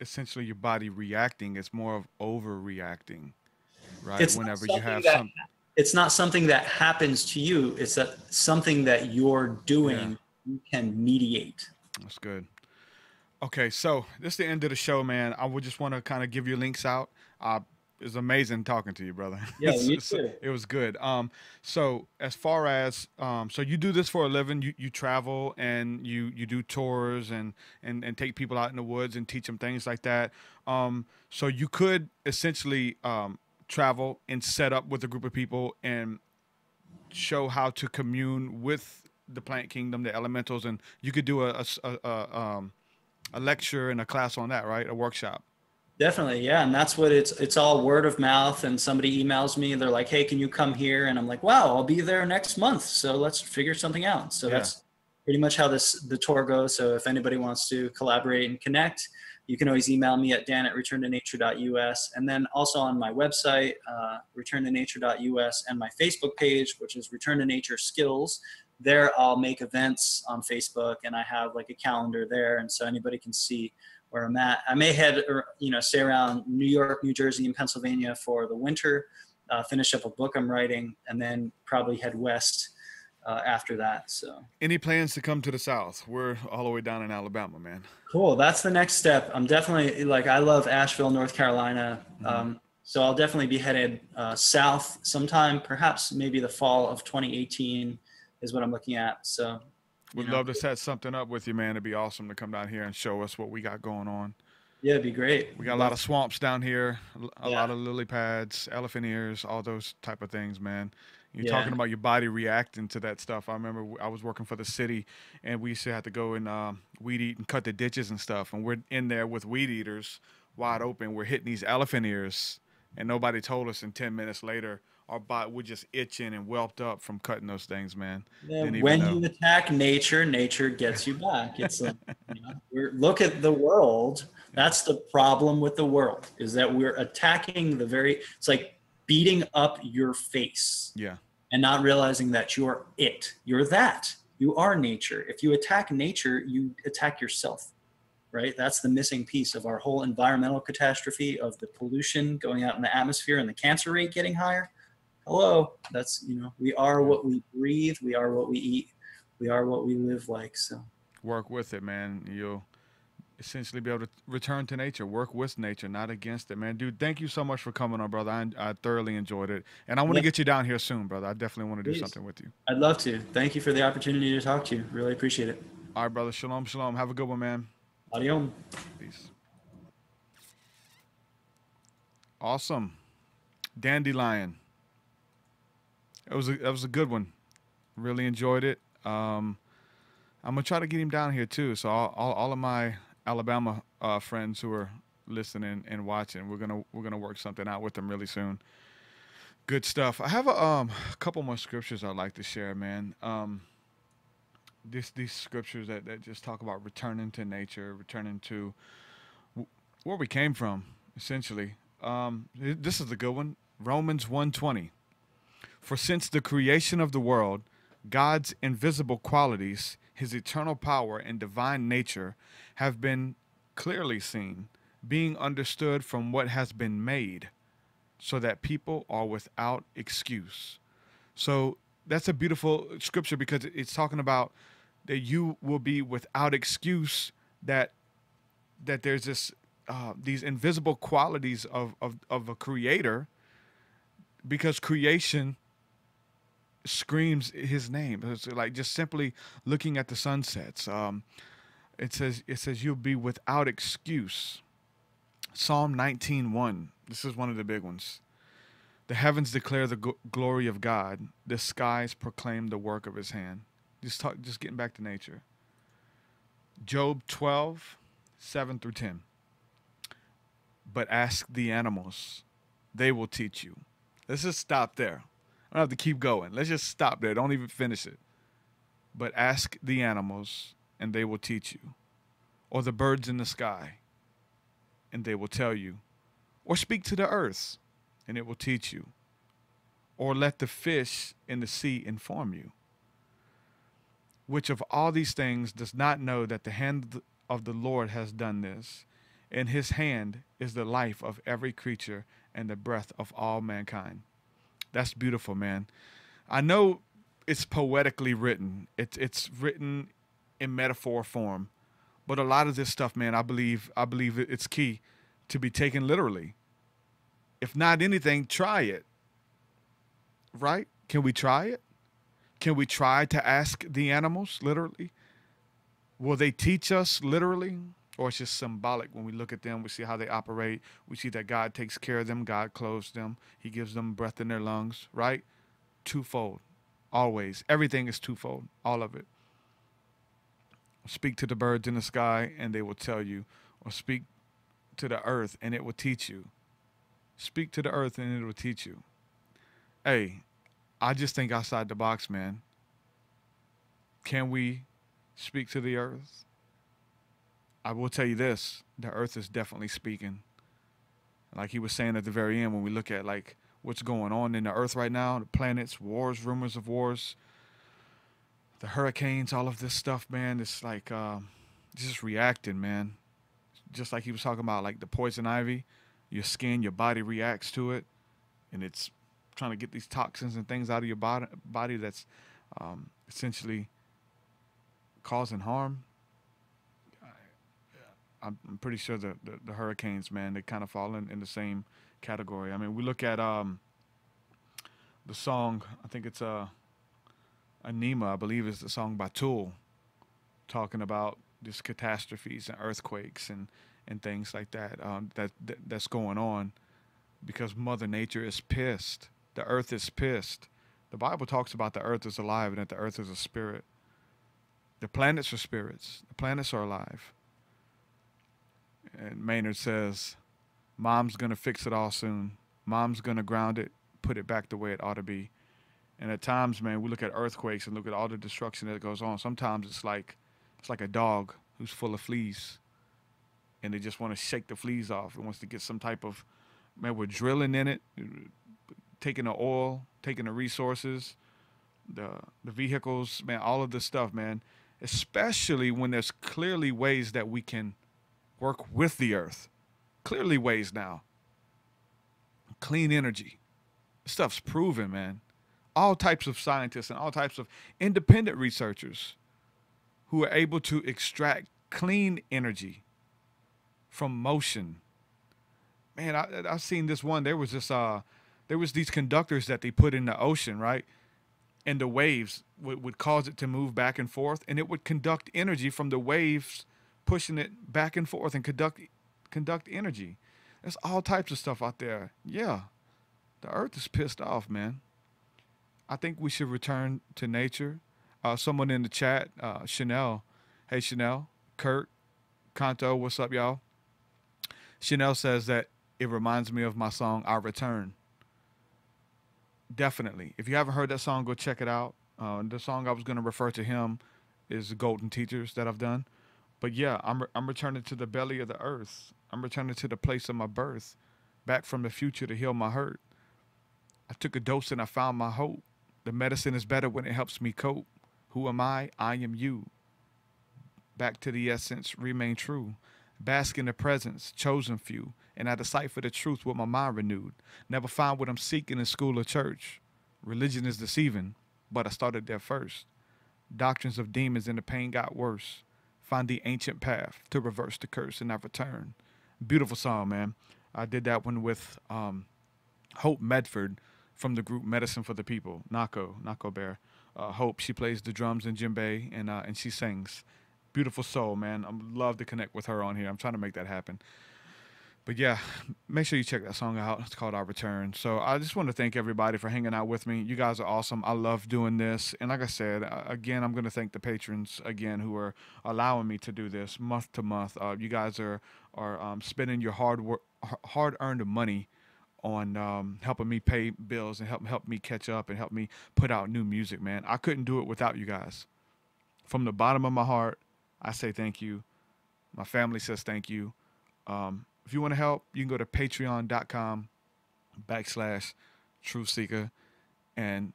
essentially your body reacting, it's more of overreacting, right? It's Whenever you have some, it's not something that happens to you, it's something that you're doing, you can mediate. That's good. Okay, so this is the end of the show, man. I would just want to kind of give your links out. It was amazing talking to you, brother. Yeah, you too. It was good. So as far as so you do this for a living, you travel and you do tours and take people out in the woods and teach them things like that. So you could essentially travel and set up with a group of people and show how to commune with the plant kingdom, the elementals, and you could do a lecture and a class on that, right? A workshop. Definitely, yeah, and that's what it's all word of mouth. And somebody emails me, they're like, "Hey, can you come here?" And I'm like, "Wow, I'll be there next month. So let's figure something out." So that's pretty much how the tour goes. So if anybody wants to collaborate and connect, you can always email me at dan@returntonature.us, and then also on my website, returntonature.us, and my Facebook page, which is Return to Nature Skills. There, I'll make events on Facebook, and I have like a calendar there, and so anybody can see where I'm at. I may head, stay around New York, New Jersey, and Pennsylvania for the winter, finish up a book I'm writing, and then probably head west after that. So, any plans to come to the South? We're all the way down in Alabama, man. Cool. That's the next step. I'm definitely I love Asheville, North Carolina. So I'll definitely be headed south sometime, perhaps maybe the fall of 2018 is what I'm looking at. So. We'd love to set something up with you, man. It'd be awesome to come down here and show us what we got going on. Yeah, it'd be great. We got a lot of swamps down here, a lot of lily pads, elephant ears, all those type of things, man. You're talking about your body reacting to that stuff. I remember I was working for the city, and we used to have to go and weed eat and cut the ditches and stuff. And we're in there with weed eaters wide open. We're hitting these elephant ears, and nobody told us. And 10 minutes later, our body, we're just itching and whelped up from cutting those things, man. Yeah, when you attack nature, nature gets you back. It's like, look at the world. That's the problem with the world, is that we're attacking it's like beating up your face. Yeah. And not realizing that you're it. You're that. You are nature. If you attack nature, you attack yourself, right? That's the missing piece of our whole environmental catastrophe of the pollution going out in the atmosphere and the cancer rate getting higher. Hello, that's, we are what we breathe, we are what we eat, we are what we live like. So work with it, man. You'll essentially be able to return to nature, work with nature, not against it, man. Dude, thank you so much for coming on, brother. I thoroughly enjoyed it, and I want to get you down here soon, brother. I definitely want to do something with you. I'd love to. Thank you for the opportunity to talk to you. Really appreciate it. All right, brother. Shalom, shalom. Have a good one, man. Adios. Peace. Awesome. Dandelion. That was a good one. Really enjoyed it. I'm gonna try to get him down here too. So all of my Alabama friends who are listening and watching, we're gonna work something out with them really soon. Good stuff. I have a couple more scriptures I'd like to share, man. These scriptures that just talk about returning to nature, returning to where we came from, essentially. This is a good one. Romans 1:20. For since the creation of the world, God's invisible qualities, his eternal power and divine nature have been clearly seen, being understood from what has been made, so that people are without excuse. So that's a beautiful scripture because it's talking about that you will be without excuse, that there's this these invisible qualities of a creator, because creation screams his name. It's like just simply looking at the sunsets. It says you'll be without excuse. Psalm 19:1. This is one of the big ones. The heavens declare the glory of God. The skies proclaim the work of his hand. Just getting back to nature. Job 12:7-10. But ask the animals, they will teach you. Let's just stop there. I don't have to keep going. Let's just stop there. Don't even finish it. But ask the animals, and they will teach you. Or the birds in the sky, and they will tell you. Or speak to the earth, and it will teach you. Or let the fish in the sea inform you. Which of all these things does not know that the hand of the Lord has done this? In his hand is the life of every creature and the breath of all mankind. That's beautiful, man. I know it's poetically written. It's written in metaphor form. But a lot of this stuff, man, I believe it's key to be taken literally. If not anything, try it. Right? Can we try it? Can we try to ask the animals literally? Will they teach us literally? Or it's just symbolic when we look at them, we see how they operate. We see that God takes care of them. God clothes them. He gives them breath in their lungs, right? Twofold, always. Everything is twofold, all of it. Speak to the birds in the sky and they will tell you. Or speak to the earth and it will teach you. Speak to the earth and it will teach you. Hey, I just think outside the box, man. Can we speak to the earth? I will tell you this, the earth is definitely speaking. Like he was saying at the very end, when we look at like what's going on in the earth right now, the planets, wars, rumors of wars, the hurricanes, all of this stuff, man, it's like just reacting, man. Just like he was talking about, like the poison ivy, your skin, your body reacts to it, and it's trying to get these toxins and things out of your body that's essentially causing harm. I'm pretty sure the hurricanes, man, they kind of fall in the same category. I mean, we look at the song, I think it's Anima, I believe is the song by Tool, talking about just catastrophes and earthquakes and things like that, that's going on because Mother Nature is pissed. The earth is pissed. The Bible talks about the earth is alive and that the earth is a spirit. The planets are spirits. The planets are alive. And Maynard says, Mom's going to fix it all soon. Mom's going to ground it, put it back the way it ought to be. And at times, man, we look at earthquakes and look at all the destruction that goes on. Sometimes it's like a dog who's full of fleas. And they just want to shake the fleas off. It wants to get some type of, man, we're drilling in it, taking the oil, taking the resources, the vehicles, man, all of this stuff, man. Especially when there's clearly ways that we can work with the earth. Clearly ways now. Clean energy. This stuff's proven, man. All types of scientists and all types of independent researchers who are able to extract clean energy from motion. Man, I've seen this one. There was these conductors that they put in the ocean, right? And the waves would cause it to move back and forth, and it would conduct energy from the waves, pushing it back and forth and conduct energy. There's all types of stuff out there. Yeah, the earth is pissed off, man. I think we should return to nature. Someone in the chat, Chanel. Hey, Chanel. Kurt, Kanto, what's up, y'all? Chanel says that it reminds me of my song, I Return. Definitely. If you haven't heard that song, go check it out. The song I was going to refer to him is the Golden Teachers that I've done. But yeah, I'm returning to the belly of the earth. I'm returning to the place of my birth, back from the future to heal my hurt. I took a dose and I found my hope. The medicine is better when it helps me cope. Who am I? I am you. Back to the essence, remain true. Bask in the presence, chosen few. And I decipher the truth with my mind renewed. Never find what I'm seeking in school or church. Religion is deceiving, but I started there first. Doctrines of demons and the pain got worse. Find the ancient path to reverse the curse and I return. Beautiful song, man. I did that one with Hope Medford from the group Medicine for the People. Nako Bear. Hope, she plays the drums and djembe and she sings. Beautiful soul, man. I'd love to connect with her on here. I'm trying to make that happen. But yeah, make sure you check that song out. It's called Our Return. So I just want to thank everybody for hanging out with me. You guys are awesome. I love doing this. And like I said, again, I'm going to thank the patrons again who are allowing me to do this month to month. You guys are spending your hard-earned money on helping me pay bills and help me catch up and help me put out new music, man. I couldn't do it without you guys. From the bottom of my heart, I say thank you. My family says thank you. If you want to help, you can go to patreon.com/TruthSeekah. And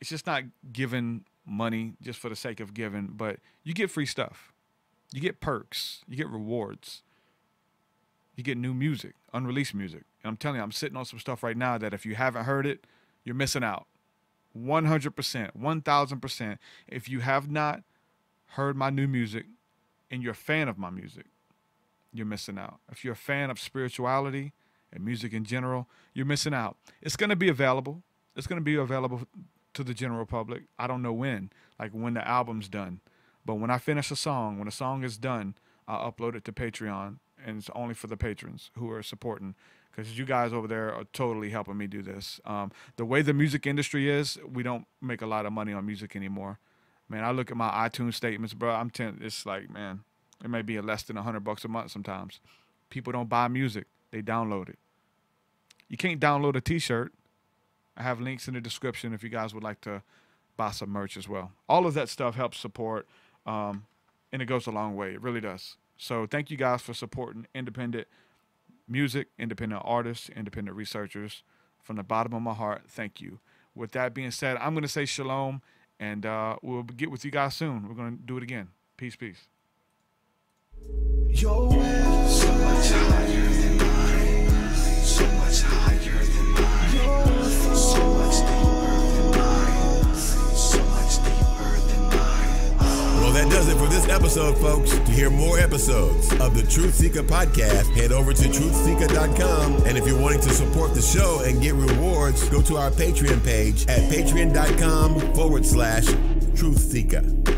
it's just not giving money just for the sake of giving, but you get free stuff. You get perks. You get rewards. You get new music, unreleased music. And I'm telling you, I'm sitting on some stuff right now that if you haven't heard it, you're missing out. 100%, 1,000%. If you have not heard my new music and you're a fan of my music, you're missing out. If you're a fan of spirituality and music in general, you're missing out. It's going to be available. It's going to be available to the general public. I don't know when, like when the album's done. But when I finish a song, when a song is done, I'll upload it to Patreon, and it's only for the patrons who are supporting, because you guys over there are totally helping me do this. The way the music industry is, we don't make a lot of money on music anymore. Man, I look at my iTunes statements, bro. It's like, man, it may be less than $100 a month sometimes. People don't buy music. They download it. You can't download a t-shirt. I have links in the description if you guys would like to buy some merch as well. All of that stuff helps support, and it goes a long way. It really does. So thank you guys for supporting independent music, independent artists, independent researchers. From the bottom of my heart, thank you. With that being said, I'm going to say shalom, and we'll get with you guys soon. We're going to do it again. Peace, peace. Your way so much higher than mine, so much higher than mine, so much deeper than mine, so much deeper than mine. Well, that does it for this episode, folks. To hear more episodes of the TruthSeekah podcast, head over to TruthSeekah.com. And if you're wanting to support the show and get rewards, go to our Patreon page at patreon.com/TruthSeekah.